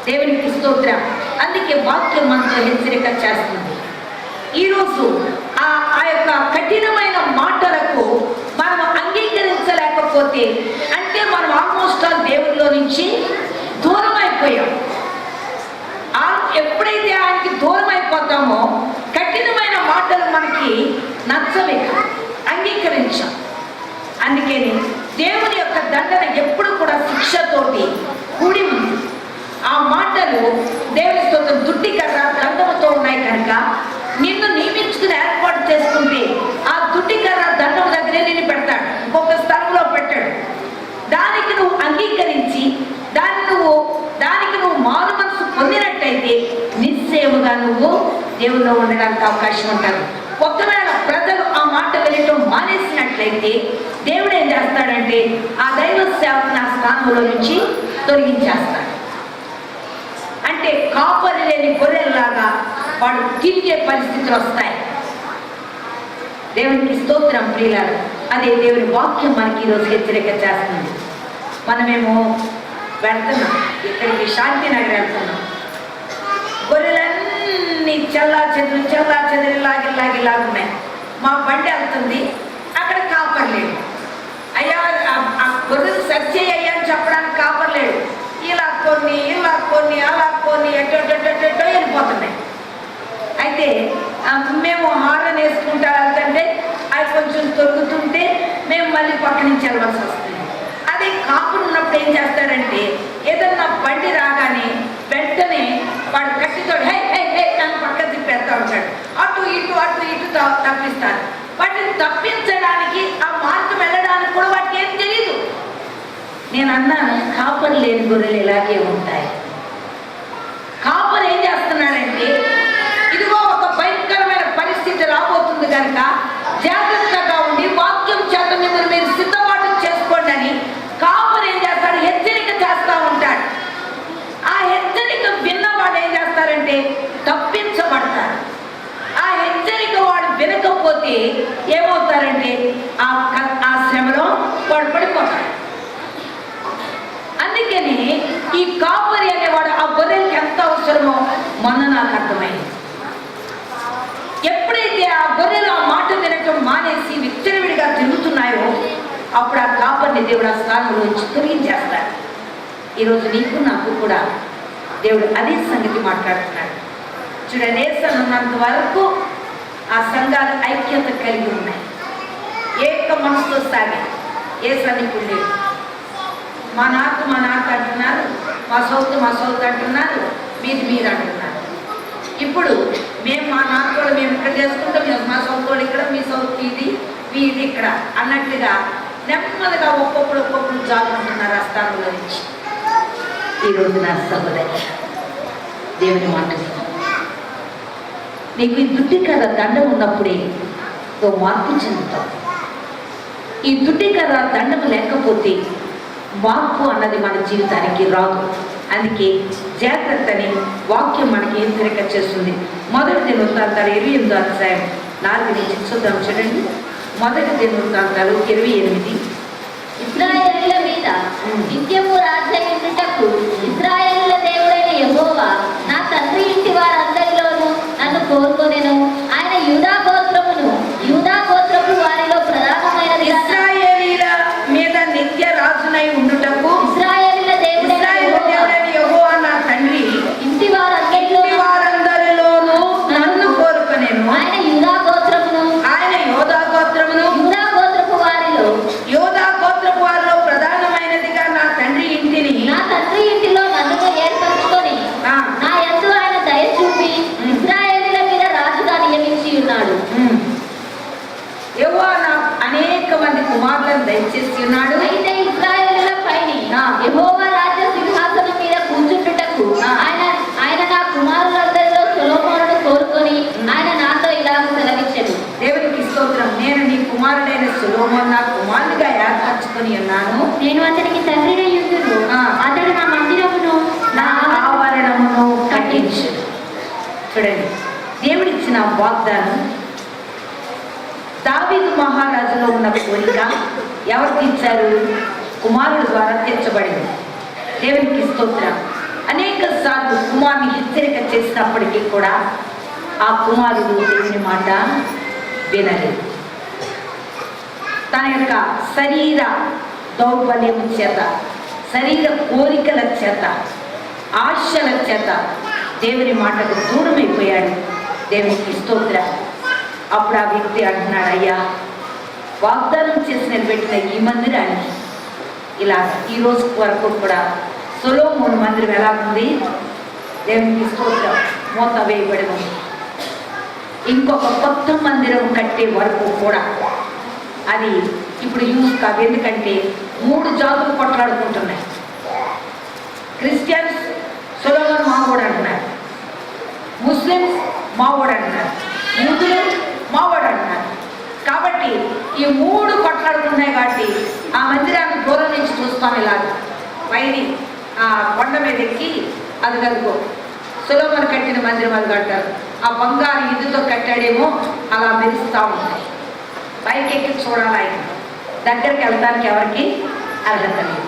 దేవునికి స్తోత్రం. అందుకే వాక్యం మనతో హెచ్చరిక చేస్తుంది. ఈరోజు ఆ యొక్క కఠినమైన మాటలకు మనం అంగీకరించలేకపోతే అంటే మనం ఆల్మోస్ట్ దేవునిలో నుంచి దూరం అయిపోయాం. ఎప్పుడైతే ఆయనకి దూరం అయిపోతామో కఠినమైన మాటలు మనకి నచ్చలే, అంగీకరించాం. అందుకని దేవుని యొక్క దండన ఎప్పుడు కూడా శిక్షతోటి కూడి ఉంది. ఆ మాటలు దేవుని స్తోత్రం దుడ్డి కర్ర దండముతో ఉన్నాయి కనుక నిన్ను నియమించుకుని ఏర్పాటు చేసుకుంటే ఆ దుడ్డి కర్ర దండం దగ్గరే నిన్ను పెడతాడు, ఇంకొక స్థలంలో పెట్టాడు. దానికి నువ్వు అంగీకరించి దానికి నువ్వు మారు మనసు పొందినట్టయితే నిశ్చయముగా నువ్వు దేవుల్లో ఉండడానికి అవకాశం ఉంటుంది. ఒకవేళ ప్రజలు ఆ మాట వినటం మానేసినట్లయితే దేవుడు ఏం చేస్తాడంటే ఆ దైవ సేవకుని ఆ స్థానంలో నుంచి తొలగించేస్తాడు. అంటే కాపరి లేని గొర్రెల్లాగా వాడు తిరిగే పరిస్థితులు వస్తాయి. దేవునికి స్తోత్రం ప్రియులారా. అదే దేవుని వాక్యం మనకి ఈరోజు హెచ్చరిక చేస్తుంది. మనమేమో వెళ్తున్నాం, ఇక్కడికి శాంతినగర్ వెళ్తున్నాం. గొర్రెలన్నీ చల్లా చెదిరి లాగున్నాయి. మా బండి వెళ్తుంది, అక్కడ కాపర్లేడు. అయ్యా ఆ గొర్రెలు సర్చ్ అయ్యా అని చెప్పడానికి కాపర్లేడు. ఇలా కొన్ని అలా కొన్ని ఎటో వెళ్ళిపోతున్నాయి. అయితే మేము హారన్ వేసుకుంటా వెళ్తుంటే అవి కొంచెం తొలుగుతుంటే మేము మళ్ళీ పక్క నుంచి వెళ్ళవలసి వస్తుంది. అదే కాపులు ఉన్నప్పుడు ఏం చేస్తాడంటే ఏదన్నా బండి రాగానే వెంటనే వాడు కట్టితోడు హై హై హై నన్ను పక్క తిప్పేస్తా ఉంటాడు. అటు ఇటు తప్పిస్తాడు. వాటిని తప్పించడానికి ఆ మార్గం వెళ్ళడానికి కూడా వాటికి ఏం తెలీదు. నేను అన్నాను కాపరు లేని గొర్రెలు ఇలాగే ఉంటాయి. కాపరు ఏం చేస్తున్నాడంటే ఇదిగో ఒక భయంకరమైన పరిస్థితి రాబోతుంది కనుక జాగ్రత్తగా ఉండి వాక్యం చేత మిమ్మల్ని మీరు సిద్ధపాటు చేసుకోండి అని కాపరు ఏం చేస్తాడు, హెచ్చరిక చేస్తూ ఉంటాడు. ఆ హెచ్చరిక విన్నవాడు ఏం చేస్తారంటే తప్పించబడతారు. ఆ హెచ్చరిక వాడు వినకపోతే ఏమవుతారంటే ఆ శ్రమలో వాడు పడిపోతాడు. అందుకని ఈ కాపరి అనేవాడు ఆ గొర్రెలకి ఎంత అవసరమో మొన్న నాకు అర్థమైంది. ఎప్పుడైతే ఆ గొర్రెలు ఆ మాట వినటం మానేసి విచ్చలవిడిగా తిరుగుతున్నాయో అప్పుడు ఆ కాపరిని దేవుడు ఆ స్థానంలో నుంచి తొలగించేస్తాడు. ఈరోజు నీకు నాకు కూడా దేవుడు అదే సంగతి మాట్లాడుతున్నాడు. చూడండి, ఏసన్ ఉన్నంత వరకు ఆ సంఘాలు ఐక్యత కలిగి ఉన్నాయి, ఏక మనసుతో సాగాయి. ఏసన్ ఇప్పుడు లేదు. మా నార్త్ అంటున్నారు, మా సౌత్ అంటున్నారు, మీరు అంటున్నారు. ఇప్పుడు మేము మా నార్త్ వాళ్ళు మేము ఇక్కడ చేసుకుంటాం, మా సౌత్ వాళ్ళు ఇక్కడ, మీ సౌత్ ఇది మీది ఇక్కడ అన్నట్టుగా నెమ్మదిగా ఒక్కొక్కరు జాగ్రత్తున్నారు ఆ స్థానంలో నుంచి. ఈరోజు నా సహోదరి దేవుని మాట్లాడుతున్నాను. నీకు ఈ దుడ్డికర్ర దండం ఉన్నప్పుడే నువ్వు మార్పు చెందుతావు. ఈ దుడ్డికర్ర దండం లేకపోతే మార్పు అన్నది మన జీవితానికి రాదు. అందుకే జాగ్రత్తని వాక్యం మనకి హెచ్చరిక చేస్తుంది. మొదటి దినవృత్తాంతాలు 28వ అధ్యాయం 4 నుంచి చూద్దాం. చూడండి, మొదటి దినవృత్తాంతాలు 28. ఇశ్రాయేలుల మీద నిత్యము రాజ్యముండుటకు ఇశ్రాయేలుల దేవుడైన యెహోవా నా తండ్రి ఇంటి వారందరిలోనూ నన్ను కోరుకొనెను. ఆయన యూదా గోత్రపు వారిలో ప్రధానమైనది. ఇశ్రాయేలీల మీద నిత్య రాజునై ఉండుటకు ఇశ్రాయేలుల దేవుడైన యెహోవా నా తండ్రి ఇంటి వారందరిలోనూ నన్ను కోరుకొనెను. ఆయన యూదా గోత్రపును యోధా గోత్రపు వారిలో ప్రధానమైనదిగా నా తండ్రి ఇంటిలో నన్ను ఏర్పరచుకొని నా యందు ఆయన దయ చూపి ఇశ్రాయేలుల మీద రాజుగా నియమించి ఉన్నాడు. యెహోవా అనేక మంది కుమారులను దయచేసి ఉన్నాడు. అయితే ఇశ్రాయేలుల పైన యెహోవా రాజ్య సింహాసనం మీద కూర్చుంటుటకు ఆయన నా కుమారులందరిలో సొలొమోనును కోరుకొని ఆయన నాతో ఇలా సెలవిచ్చెను. దేవునికి స్తోత్రం. నేను నీ కుమారుడైన సొలొమోను నా కుమారునిగా ఏర్పరచుకుని ఏర్పరచుకుని ఉన్నాను. నేను అతనికి తండ్రినై యుందును. అతడు నా మందిరమును నా ఆవరణమును కట్టించు. చూడండి, దేవుడిచ్చిన వాగ్దానం దావీదు మహారాజులో ఉన్న కోరిక ఎవరికి ఇచ్చారు? కుమారుడు ద్వారా తీర్చబడింది. దేవునికి స్తోత్రం. అనేక సార్లు కుమారుని హెచ్చరిక చేసినప్పటికీ కూడా ఆ కుమారుడు దేవుని మాట వినలేదు. తన యొక్క శరీర దౌర్బల్యం చేత, శరీర కోరికల చేత, ఆశల చేత దేవుని మాటకు దూరమైపోయాడు. దేవునికి స్తోత్రం. అప్పుడు ఆ వ్యక్తి అంటున్నాడు, అయ్యా, వాగ్దానం చేసి నిలబెట్టిన ఈ మందిరానికి ఇలా ఈ రోజు వరకు కూడా సొలొమోను మందిరం ఎలా ఉంది? దేవునికి స్తోత్రం, మూత వేయబడి ఉంది. ఇంకొక కొత్త మందిరం కట్టే వరకు కూడా అది ఇప్పుడు యూజ్ కాదు. ఎందుకంటే 3 జాతులు కొట్లాడుకుంటున్నాయి. క్రిస్టియన్స్ సొలొమోను మావోడు అంటున్నారు, ముస్లిమ్స్ మావోడు అంటున్నారు, యూదులు మావోడు అంటున్నారు. కాబట్టి ఈ 3 కొట్లాడుకున్నాయి. కాబట్టి ఆ మందిరాన్ని దూరం నుంచి చూస్తాం. ఇలాగ పైని ఆ కొండ మీద ఎక్కి అది కనుకో సొలొమోను కట్టిన మందిరం అది కట్టారు. ఆ బంగారు ఇదితో కట్టాడేమో అలా మెరుస్తూ ఉంటాయి. పైకి ఎక్కి చూడాలి. ఆయన దగ్గరికి వెళ్ళడానికి ఎవరికి అర్హత లేదు.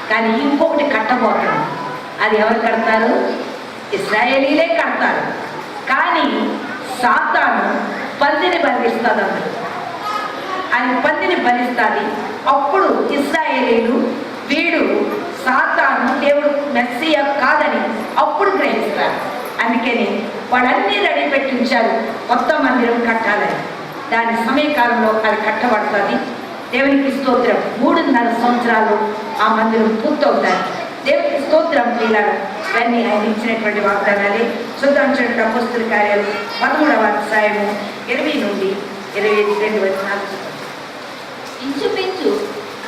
కానీ ఇంకొకటి కట్టబోతుంది. అది ఎవరు కడతారు? ఇశ్రాయేలీలే కడతారు. కానీ సాతాను పందిని బలిస్తుంది. అందరూ ఆయన పందిని బలిస్తుంది. అప్పుడు ఇశ్రాయేలీలు వీడు సాతాను దేవుడు మెస్సియా కాదని అప్పుడు గ్రహిస్తారు. అందుకని వాళ్ళన్నీ రెడీ పెట్టి ఉంచారు కొత్త మందిరం కట్టాలని. దాని సమయకాలంలో అది కట్టబడుతుంది. దేవునికి స్తోత్రం. 3.5 సంవత్సరాలు ఆ మందిరం పూర్తవుతాయి. దేవునికి స్తోత్రం. పిల్లలు ఇవన్నీ ఆయన ఇచ్చినటువంటి వాగ్దానాలే. చూద్దాంచినటువంటి అపోస్తుల కార్యాలు 13వ అధ్యాయము 20 నుండి 22 వచనాలు. ఇంచుమించు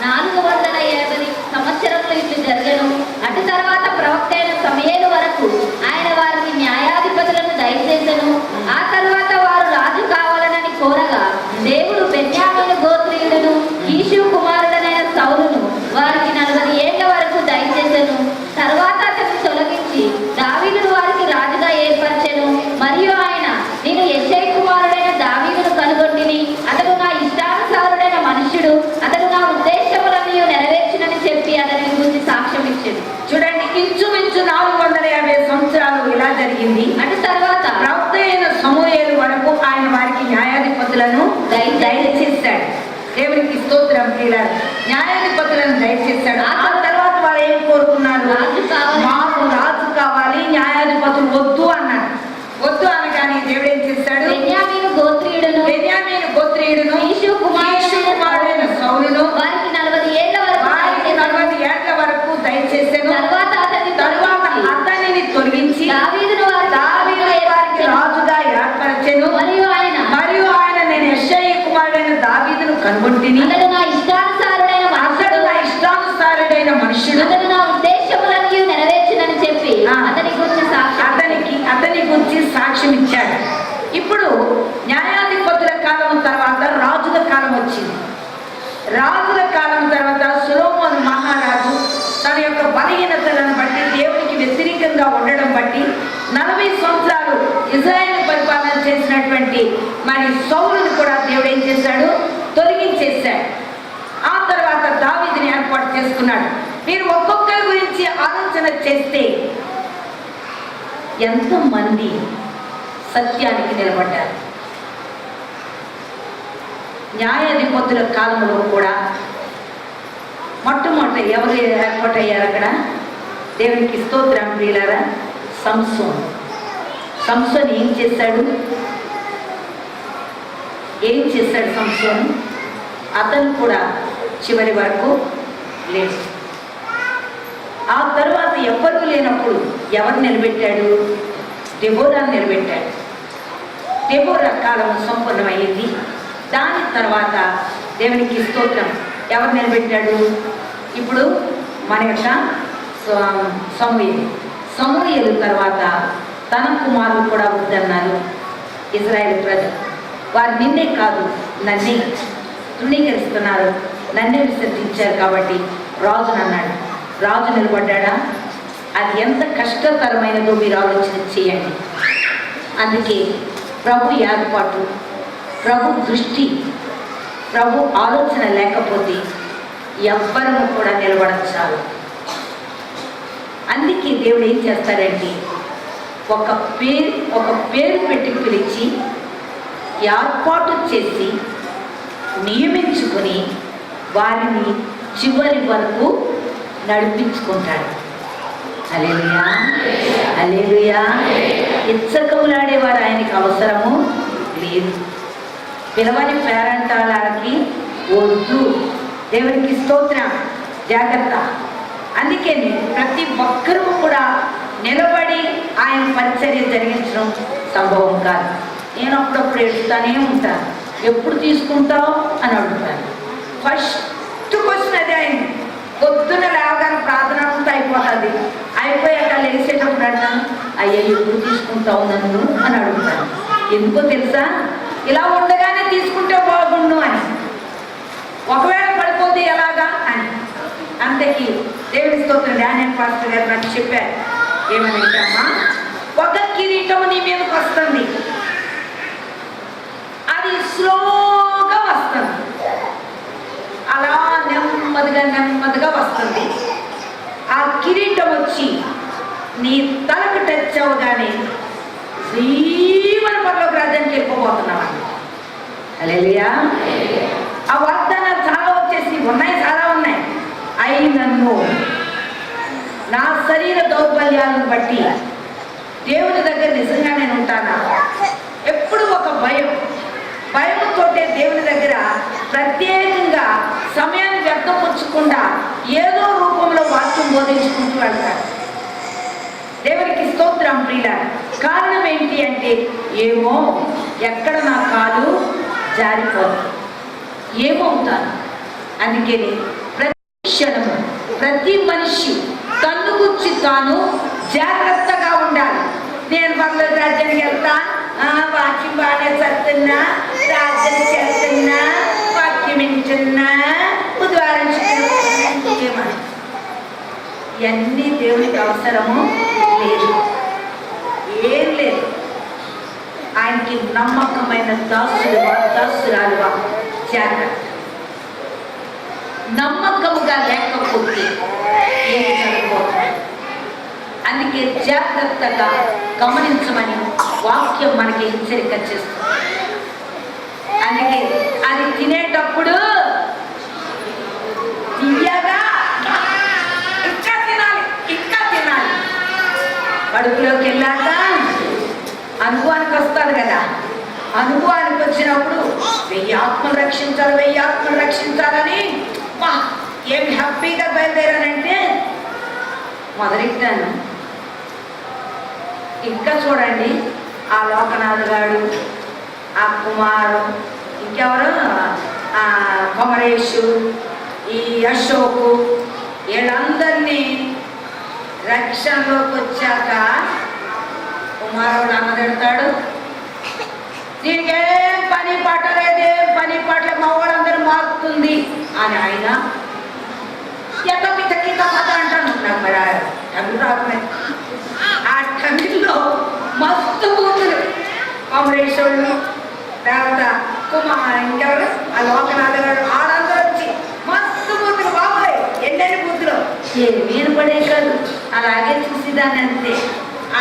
450 సంవత్సరములు ఇట్లు జరగను. అటు తర్వాత ప్రవక్త అయిన సమూయేలు వరకు ఆయన వారికి న్యాయాధిపతులను దయచేసెను. ఆ తర్వాత వారు రాజు కావాలనని కోరగా దేవుడు బెన్యామీను గోత్రీయుడును కీషు కుమారుడనైన సౌలును వారికి 40 ఏళ్ల వరకు దయచేసెను. తర్వాత అతన్ని తొలగించి దావీదును వారికి రాజుగా ఏర్పరచెను. మరియు ఆయన, నేను యెషై కుమారుడైన దావీదును కనుగొంటిని, అతడు నా ఇష్టానుసారుడైన మనుష్యుడు, అతడు నా ఉద్దేశములన్నీ నెరవేర్చునని చెప్పి అతని గురించి సాక్ష్యం ఇచ్చాడు. చూడండి, ఇంచుమించు 450 సంవత్సరాలు ఇలా జరిగింది. అటు తర్వాత ప్రవక్త అయిన సమూయేలు వరకు ఆయన వారికి న్యాయాధిపతులను దయచేశాడు. దేవునికి స్తోత్రం. పిల్లలు న్యాయాధిపతులను దయచేశాడు. ఆ తర్వాత వారు ఏం కోరుకున్నారు? మాకు రాజు కావాలి, న్యాయాధిపతులు వద్దు అన్నారు. వద్దు అనగానే దేవుడు ఏం చేశాడు? బెన్యామీను గోత్రీయుడును కీషు కుమారుడైన సౌలును వారికి 40 ఏళ్ల వరకు దయచేసాను. తర్వాత అతనిని తొలగించి దావీదును వారికి రాజుగా ఏర్పరచెను. మరియు ఆయన, నేను యెషై కుమారుడైన దావీదును కనుగొంటిని, అతడు నా ఇష్టానుసారుడైన మనుష్యుడు, అతడు నా ఉద్దేశములన్నీ నెరవేర్చునని చెప్పి అతని గురించి సాక్ష్యం ఇచ్చాడు. ఇప్పుడు న్యాయాధిపతుల కాలం తర్వాత రాజుల కాలం వచ్చింది. రాజుల కాలం తర్వాత సొలొమోను మహారాజు తన యొక్క బలహీనతలను బట్టి, దేవునికి వ్యతిరేకంగా ఉండడం బట్టి 40 సంవత్సరాలు ఇజ్రాయేల్ పరిపాలన చేసినటువంటి సౌలుని కూడా దేవుడు ఏం చేశాడు? తొలగించేశాడు. ఆ తర్వాత దావీదుని ఏర్పాటు చేసుకున్నాడు. మీరు ఒక్కొక్కరి గురించి ఆలోచన చేస్తే ఎంతమంది సత్యానికి నిలబడ్డారు? న్యాయాధిపతుల కాలంలో కూడా మొట్టమొదట ఎవరు ఏర్పాటయ్యారు అక్కడ? దేవునికి స్తోత్రం. ప్రియులారా, సంసోను ఏం చేశాడు? సంసోను? అతను కూడా చివరి వరకు లేడు. ఆ తర్వాత ఎవ్వరూ లేనప్పుడు ఎవరు నిలబెట్టాడు? దెబోరాను నిలబెట్టాడు. దెబోరా కాలం సంపూర్ణమైంది. దాని తర్వాత దేవునికి స్తోత్రం ఎవరు నిలబెట్టాడు? ఇప్పుడు మన యొక్క సమూయేలు తర్వాత తన కుమారులు కూడా వద్దన్నారు ఇజ్రాయేల్ ప్రజలు. వారు నిన్నే కాదు నన్నే తృణీకరిస్తున్నారు. నన్నే విసర్జించారు కాబట్టి రాజుని అన్నాడు. రాజు నిలబడ్డా? అది ఎంత కష్టతరమైనదో మీరు ఆలోచన చేయండి. అందుకే ప్రభు ఏర్పాటు, ప్రభు దృష్టి, ప్రభు ఆలోచన లేకపోతే ఎవ్వరము కూడా నిలబడచాలి. అందుకే దేవుడు ఏం చేస్తాడంటే ఒక పేరు పెట్టి పిలిచి ఏర్పాటు చేసి నియమించుకొని వారిని చివరి వరకు నడిపించుకుంటాడు. హల్లెలూయా, హల్లెలూయా. ఇచ్చకములాడేవారు ఆయనకి అవసరము లేదు. పిలవని పేరంటాలకి వద్దు. దేవునికి స్తోత్రం. జాగ్రత్త. అందుకే ప్రతి ఒక్కరూ కూడా నిలబడి ఆయన పరిచర్య జరిగించడం సంభవం కాదు. నేను అప్పుడప్పుడు ఎడుతానే ఉంటాను. ఎప్పుడు తీసుకుంటావు అని అడుగుతాను. ఫస్ట్ క్వశ్చన్ అదే అయింది. పొద్దున లేవగానే ప్రార్థన అంతా అయిపోతుంది. అయిపోయాక లేచేటప్పుడు అంటాను, అయ్యా ఎప్పుడు తీసుకుంటావు నన్ను అని అడుగుతాను. ఎందుకో తెలుసా? ఇలా ఉండగానే తీసుకుంటే బాగుండు అని. ఒకవేళ పడిపోతే ఎలాగా అని. అంతకి దేవుని స్తోత్రం. డానియల్ పాస్టర్ గారు నాకు చెప్పారు, ఏమనంటే అమ్మా, ఒక కిరీటం నీ మీదకి వస్తుంది, అది స్లోగా వస్తుంది, అలా నెమ్మదిగా నెమ్మదిగా వస్తుంది. ఆ కిరీటం వచ్చి నీ తలకు టచ్ అవ్వగానే జీవన పరలోక రాజ్యానికి వెళ్ళిపోతున్నావా? హల్లెలూయా. ఆ వాగ్దానాలు చాలా వచ్చేసి ఉన్నాయి, చాలా ఉన్నాయి. అయినను నా శరీర దౌర్బల్యాలను బట్టి దేవుని దగ్గర నిజంగా నేను ఉంటానా? ఎప్పుడు ఒక భయంతోటే దేవుని దగ్గర ప్రత్యేకంగా సమయాన్ని వ్యర్థపరచకుండా ఏదో రూపంలో వాక్యం బోధించుకుంటూ వెళ్తాడు. దేవునికి స్తోత్రం ప్రియుల. కారణం ఏంటి అంటే, ఏమో ఎక్కడ నా కాలు జారిపోదు, ఏమవుతాను. అందుకని ప్రతి క్షణము ప్రతి మనిషి తన్ను గురించి తాను జాగ్రత్తగా ఉండాలి. నేను పర్లేదు రాజ్యానికి వెళ్తా, వాక్యం బాగానే చదువుతున్నా, ప్రార్థన చేస్తున్నా, వాక్యం వింటున్నా, బుధవారం ఇవన్నీ దేవునికి అవసరము లేదు, ఏం లేదు. ఆయనకి నమ్మకమైన దాసురాలుగా జాగ్రత్త. నమ్మకముగా లేకపోతే ఏం జరగబోతుంది. అందుకే జాగ్రత్తగా గమనించమని వాక్యం మనకి హెచ్చరిక చేస్తుంది. అందుకే అది తినేటప్పుడు తీయగా ఇంకా తినాలి, ఇంకా తినాలి. కడుపులోకి వెళ్ళాక అనుభవానికి వస్తుంది కదా. అనుభవానికి వచ్చినప్పుడు 1000 ఆత్మలు రక్షించాలి, 1000 ఆత్మలు రక్షించాలని ఏం హ్యాపీగా బయలుదేరానంటే మొదలెట్టాను. ఇంకా చూడండి, ఆ లోకనాథ్ గారు, ఆ కుమారు, ఇంకెవరు, కొమరేషు, ఈ అశోకు, వీళ్ళందరినీ రక్షణలోకి వచ్చాక కుమారుడు అన్నదెడతాడు, దీనికి ఏం పని పట్టలేదు, ఏం పని పట్టలే, మా వాళ్ళందరూ మారుతుంది అని ఆయన అంటాను. నాకు మరి తమిళ రాకునే. ఆ తమిళ్లో మస్తు బూతులు, కొమరేశ్వరుడు, తర్వాత కుమార్, ఇంకెవరు, ఆ లోకనాథ గారు, వాళ్ళందరూ వచ్చి మస్తు బూతులు. బాబాయ్ ఎన్నెన్ని బూతులు నేను పడే కాదు, అలాగే చూసేదాన్ని అంతే.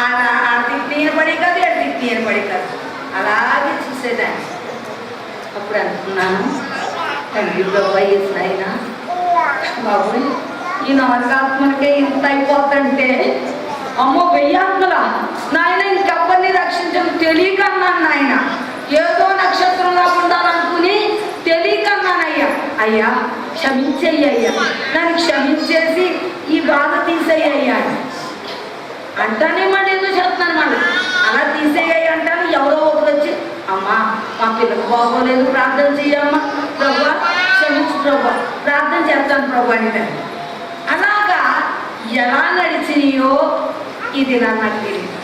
ఆడికి నేను పడే కాదు, ఎడికి నేను పడే కాదు, అలాగే చూసేదాన్ని. అప్పుడు అనుకున్నాను, తండ్రి వయసు అయినా బాబు ఈ 4 ఆత్మలకే ఇంత అయిపోతుంటే, అమ్మో 1000 ఆత్మల నాయన ఇంకెవ్వరిని రక్షించడం తెలియక అన్నాను. నాయన ఏదో నక్షత్రంలా ఉండాలనుకుని తెలియక అన్నానయ్యా. అయ్యా క్షమించేయ్యా, నన్ను క్షమించేసి ఈ బాధ తీసేయ్యా అంటానే. మళ్ళీ ఏదో చెప్తున్నాను, మళ్ళీ అలా తీసేయ్యా అంటాను. ఎవరో ఒకరు వచ్చి, అమ్మా మా పిల్లలకు బాగోలేదు, ప్రార్థన చెయ్యమ్మా, ప్రభా క్షమించు ప్రభా, ప్రార్థన చేస్తాను ప్రభా అంటే. అలాగా ఎలా నడిచినాయో ఇది నాకు తెలియదు.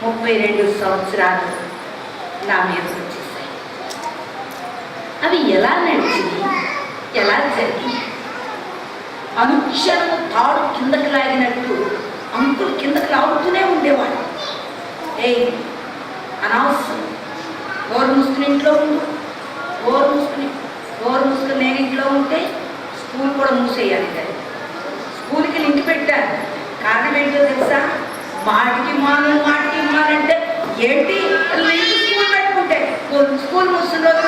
32 సంవత్సరాలు నా మీద వచ్చేసాయి. అవి ఎలా నడిచినాయి, ఎలా జరిగింది? అనుక్షణము తాడు కిందకి లాగినట్టు అంకుల్ కిందకి లాగుతూనే ఉండేవాడు. అనవసరం, నోరు మూసుకుని ఇంట్లో ఉండు, నోరు మూసుకుని నేను ఇంట్లో ఉంటే స్కూల్ కూడా మూసేయాలి కదా. స్కూల్కి లింక్ పెట్టాను. కారణం ఏంటో తెలుసా? మాటికి మానంటే ఏంటి స్కూల్ పెట్టుకుంటే స్కూల్ మూసిన రోజు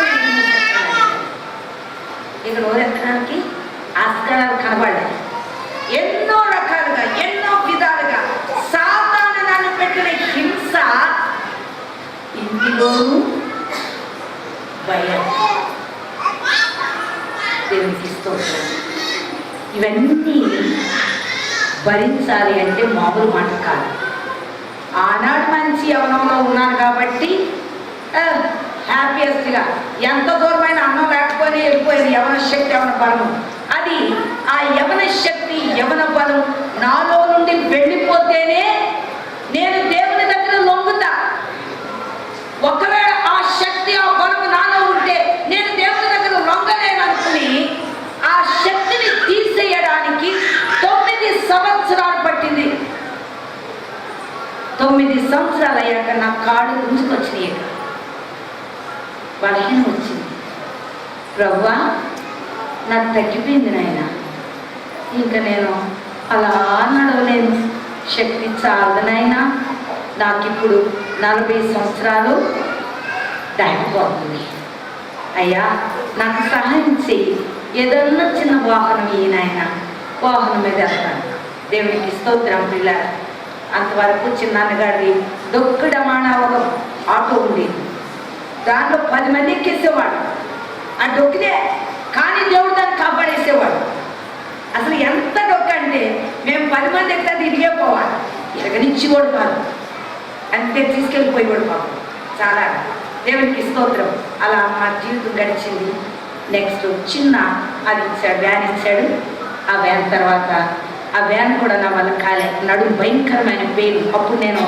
ఇక నోరెత్తడానికి ఆస్కారాలు కనబడ్డాయి. ఎన్నో రకాలుగా, ఎన్నో విధాలుగా సాతాను నన్ను పెట్టిన హింస ఇంటిలోనూ భయం. దేవునికి స్తోత్రం. ఇవన్నీ భరించాలి అంటే మామూలు మాట కాదు. ఆనాడు మంచి యవనంలో ఉన్నాను కాబట్టి హ్యాపీయెస్ట్గా ఎంత దూరమైన అన్నం లేకపోయినా వెళ్ళిపోయింది యవన శక్తి, యవన బలం. అది ఆ యవన శక్తి, యవన బలం నాలో నుండి వెళ్ళిపోతేనే నేను దేవుని దగ్గర లొంగుతా. ఒకవేళ ఆ శక్తి, ఆ బలం నాలో ఉంటే నేను దేవుని దగ్గర లొంగలేను అనుకుని ఆ శక్తిని తీసేయడానికి 9 సంవత్సరాలు పట్టింది. 9 సంవత్సరాలు అయ్యాక నా కాళ్ళు గుంజుకొచ్చినాయి, బలహీనం వచ్చింది. ప్రభువా నాకు తగ్గిపోయింది నాయన, ఇంకా నేను అలా నడవలేను, శక్తి చాలదు నాయన, నాకు ఇప్పుడు 40 సంవత్సరాలు దాటిపోతుంది. అయ్యా నాకు సహాయం చెయ్యి, ఏదన్నా చిన్న వాహనం ఈ నాయన, వాహనం మీద వెళ్తాను. దేవునికి స్తోత్రం. పిల్లలు అంతవరకు చిన్నాన్నగారి డొక్కుడమానా ఒక ఆటో ఉండేది, దాంట్లో 10 మంది ఎక్కేసేవాడు. ఆ డొక్కితే కానీ దేవుడు దాన్ని కాపాడేసేవాడు. అసలు ఎంత డొక్క అంటే మేము 10 మంది ఎక్కితే ఇదిగే పోవాలి, ఇరగనిచ్చేవాడు కాదు, అంతే తీసుకెళ్ళిపోయేవాడు పాపం. చాలా దేవునికి స్తోత్రం. అలా మా జీవితం గడిచింది. నెక్స్ట్ చిన్న అది ఇచ్చాడు, వ్యాన్ ఇచ్చాడు. ఆ వ్యాన్ తర్వాత ఆ వ్యాన్ కూడా నా వల్ల కాలే, నడుము భయంకరమైన పెయిన్. అప్పుడు నేను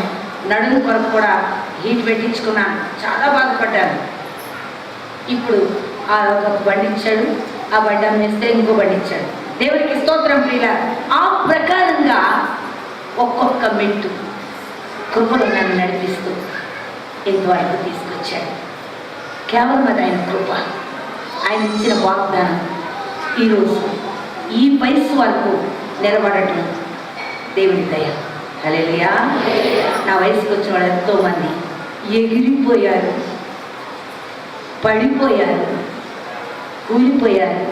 నడుము కొరకు కూడా హీట్ పెట్టించుకున్నాను, చాలా బాధపడ్డాను. ఇప్పుడు ఆ ఒక బండి ఇచ్చాడు, ఆ బండి అమ్మేస్తే ఇంకో బండి ఇచ్చాడు. దేవునికి స్తోత్రం. ప్రియుల ఆ ప్రకారంగా ఒక్కొక్క మెట్టు కృపను నన్ను నడిపిస్తూ ఇంతవరకు తీసుకొచ్చాడు. కేవలం అది ఆయన కృప, ఆయన ఇచ్చిన వాగ్దానం. ఈరోజు ఈ వయసు వరకు నిలబడటం దేవుని దయ. హల్లెలూయా. నా వయసుకు వచ్చిన వాళ్ళు ఎంతోమంది ఎగిరిపోయారు, పడిపోయారు, కూలిపోయారు.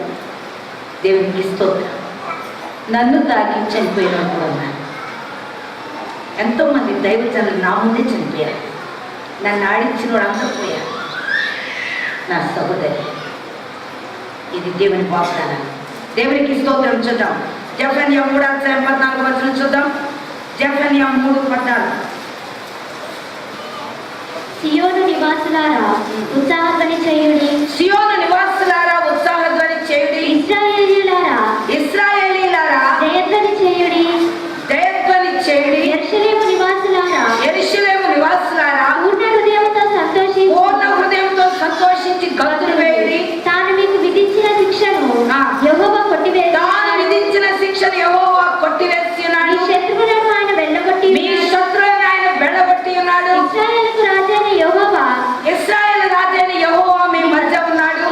దేవునికి స్తోత్రం. నన్ను తాకి చనిపోయిన కూడా ఉన్నారు. ఎంతోమంది దైవజనులు నా ముందే చనిపోయారు. నన్ను ఆడించిన వాడు అంతా పోయారు. నా సహోదరి, ఇది దేవుని వాగ్దానం. దేవునికి స్తోత్రం. చూద్దాం జెఫన్యా 3:14 చూద్దాం. జెఫన్యా 3:14. సియోను నివాసులారా ఉత్సాహధ్వని చేయుడి, సియోను నివాసులారా ఉత్సాహధ్వని చేయుడి, ఇశ్రాయేలీయులారా జయధ్వని చేయుడి, జయధ్వని చేయుడి, యెరూషలేము నివాసులారా పూర్ణ హృదయంతో సంతోషించి గంతులు వేయుడి. తాను మీకు విధించిన శిక్షను యెహోవా కొట్టివేసి ఉన్నాడు. మీ శత్రువులను ఆయన వెళ్ళగొట్టి ఉన్నాడు. ఇశ్రాయేలు రాజైన యెహోవా మీ మధ్య ఉన్నాడు.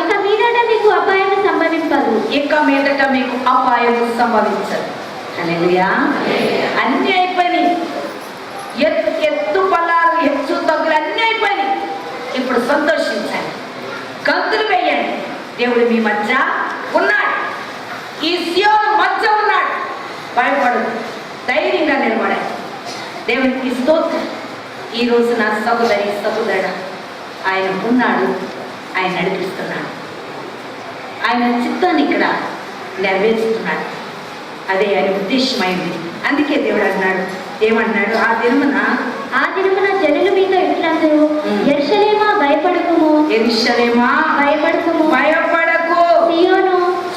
ఇక మీదట మీకు అపాయము సంభవించదు. హల్లెలూయా. అన్నీ అయిపోయినాయి. ఎత్తు పల్లాలు, హెచ్చు తగ్గులు అన్నీ అయిపోయినాయి. ఇప్పుడు సంతోషించండి, గంతులు వేయండి. దేవుడు మీ మధ్య ఉన్నాడు, ఈ సియోను మధ్య ఉన్నాడు. భయపడు, ధైర్యంగా నిలబడండి. దేవునికి స్తోత్రం. ఈరోజు నా సహోదరి సహోదరుడు ఆయన ఉన్నాడు, ఆయన నడిపిస్తున్నాడు, ఆయన చిత్తాన్ని ఇక్కడ నెరవేరుస్తున్నాడు. అదే ఆయన ఉద్దేశమైంది. అందుకే దేవుడు అన్నాడు, ఏమన్నాడు? ఆ దినమున జనులు మీతో ఇట్లందరూ, యెరూషలేమా భయపడకుము, యెరూషలేమా భయపడకు,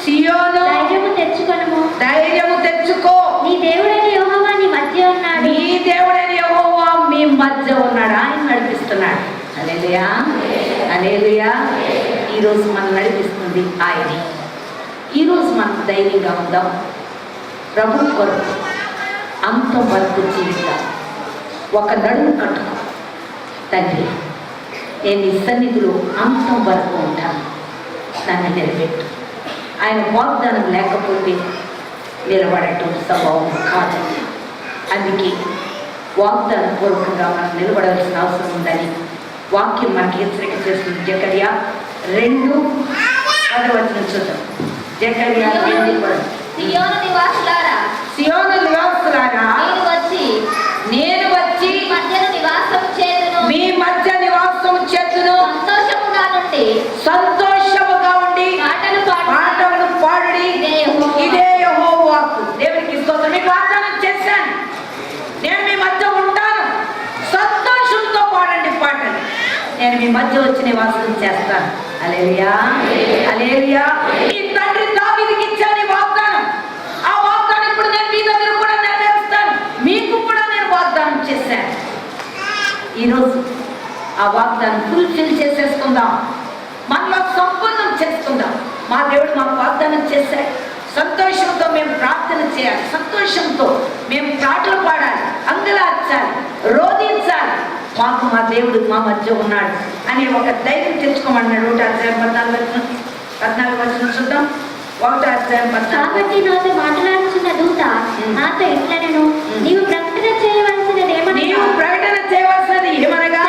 సియోను ధైర్యము తెచ్చుకో, నీ దేవుడైన యెహోవా నీ మధ్య ఉన్నాడు. మీ మధ్య ఉన్నాడు, ఆయన నడిపిస్తున్నాడు. హల్లెలూయా, హల్లెలూయా. ఈరోజు మనం నడిపిస్తుంది ఆయనే. ఈరోజు మనం ధైర్యంగా ఉందాం. ప్రభు కొరకు అంతం వరకు జీవితం. ఒక నడుము కట్టుకో, తండ్రి నేను ఈ సన్నిధిలో అంతం వరకు ఉంటాను, నన్ను నిలబెట్టు. ఆయన వాగ్దానం లేకపోతే నిలబడటం స్వభావం కాదు. అందుకే వాగ్దాన పూర్వకంగా మనం నిలబడాల్సిన అవసరం ఉందని వాక్యం మనకి హెచ్చరిక చేస్తుంది. జకర్యా 2:10 చూద్దాం. జకర్యా 2:10. సియోను నివాసులారా, సియోను నివాసులారా, నేను వచ్చి మీ మధ్యను నివాసం చేతును, మీ మధ్య నివాసం చేతును, సంతోషముగా ఉండి పాటలు పాడుడి. ఇదే యెహోవా వాక్కు. దేవునికి స్తోత్రం. మీకు వాగ్దానం చేశాను, నేను మీ మధ్య ఉంటాను, సంతోషంతో పాడండి పాటలు. నేను మీ మధ్య వచ్చి నివాసం చేస్తాను. హల్లెలూయా, హల్లెలూయా. ఈ తండ్రి దావీదుకి ఇచ్చాను ఈ వాగ్దానం. ఆ వాగ్దానం ఇప్పుడు నేను మీ దగ్గర కూడా నెరవేరుస్తాను. మీకు కూడా నేను వాగ్దానం చేశాను. ఈరోజు ఆ వాగ్దానం ఫుల్ఫిల్ చేసేసుకుందాం, మనలో సంపూర్ణం చేసుకుందాం. మా దేవుడు మాకు వాగ్దానం చేశాడు. సంతోషంతో మేము ప్రార్థన చేయాలి, సంతోషంతో మేము పాటలు పాడాలి, అంగలార్చాలి, రోధించాలి. మాకు మా దేవుడు మా మధ్య ఉన్నాడు అని ఒక ధైర్యం తెచ్చుకోమన్నాడు. 1:14 చూద్దాం. 1:14. కాబట్టి నాతో మాట్లాడుతున్న దూత నాతో ఇట్లనెను, నీవు ప్రకటన చేయవలసినది ఏమనగా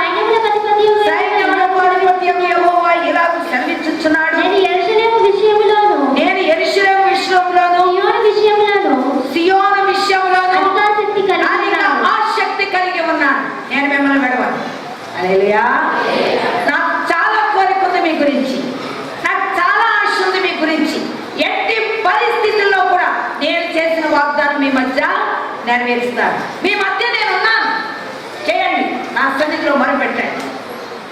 సైన్యములకు అధిపతియగు యెహోవా ఇలాగు సెలవిచ్చుచున్నాడు, నేను యెరూషలేము విషయములోను సియోను విషయములోను ఆసక్తి కలిగి ఉన్నాను. నేను మిమ్మల్ని విడవను. హల్లెలూయా. నాకు చాలా కోరిక ఉంది మీ గురించి, నాకు చాలా ఆశ ఉంది మీ గురించి. ఎట్టి పరిస్థితుల్లో కూడా నేను చేసిన వాగ్దానం మీ మధ్య నెరవేరుస్తాను. మీ మధ్య నేను ఉన్నాను. చేయండి, నా సన్నిధిలో మొరపెట్టండి,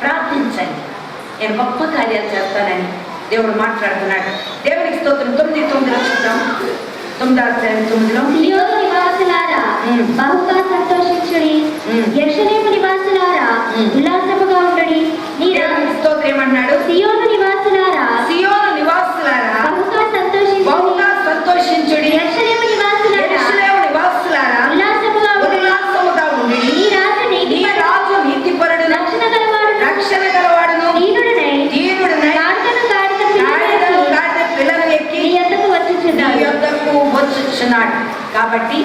ప్రార్థించండి, నేను గొప్ప కార్యాలు చేస్తానని దేవుడు మాట్లాడుతున్నాడు. దేవునికి స్తోత్రం. 9:9 చూద్దాం. 9:9. సియోను నివాసులారా బహుగా సంతోషించుడి, యెరూషలేము నివాసులారా ఉల్లాసముగా ఉండుడి. దేవునికి స్తోత్రం. ఏమన్నాడు? సియోను నివాసులారా బహుగా సంతోషించుడి, యెరూషలేము నివాసులారా ఉల్లాసముగా ఉండి. నీ రాజు నీతిపరుడు, రక్షణ గలవాడును, దీనుడనై గాడిద పిల్లలు ఎక్కి నీ యొద్దకు వచ్చుచున్నాడు. కాబట్టి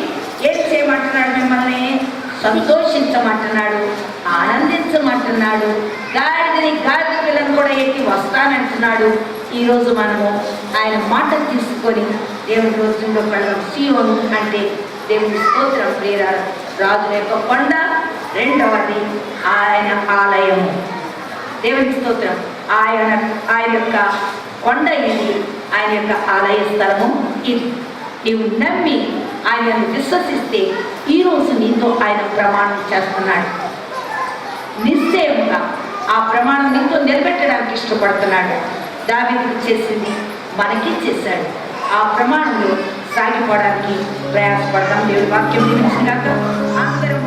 ఏం చేయమంటున్నాడు? మిమ్మల్ని సంతోషించమంటున్నాడు, ఆనందించమంటున్నాడు. గాడిద పిల్లలు కూడా ఎక్కి వస్తానంటున్నాడు. ఈరోజు మనము ఆయన మాట తీసుకొని దేవుని రోజుల్లో పడదాం. సియోను అంటే దేవుని స్తోత్రం. ప్రియులారా, రాజుల యొక్క కొండ, రెండవది ఆయన ఆలయము. దేవుని స్తోత్రం. ఆయన యొక్క కొండ ఇది, ఆయన యొక్క ఆలయ స్థలము ఇది. నీవు నమ్మి ఆయనను విశ్వసిస్తే ఈరోజు నీతో ఆయన ప్రమాణం చేస్తున్నాడు. నిశ్చయముగా ఆ ప్రమాణం నీతో నిలబెట్టడానికి ఇష్టపడుతున్నాడు. దావీదుకు చేసింది మనకి చేశాడు. ఆ ప్రమాణంలో సాగిపోవడానికి ప్రయాసపడతాం. దేవుడి వాక్యం గురించి అందరూ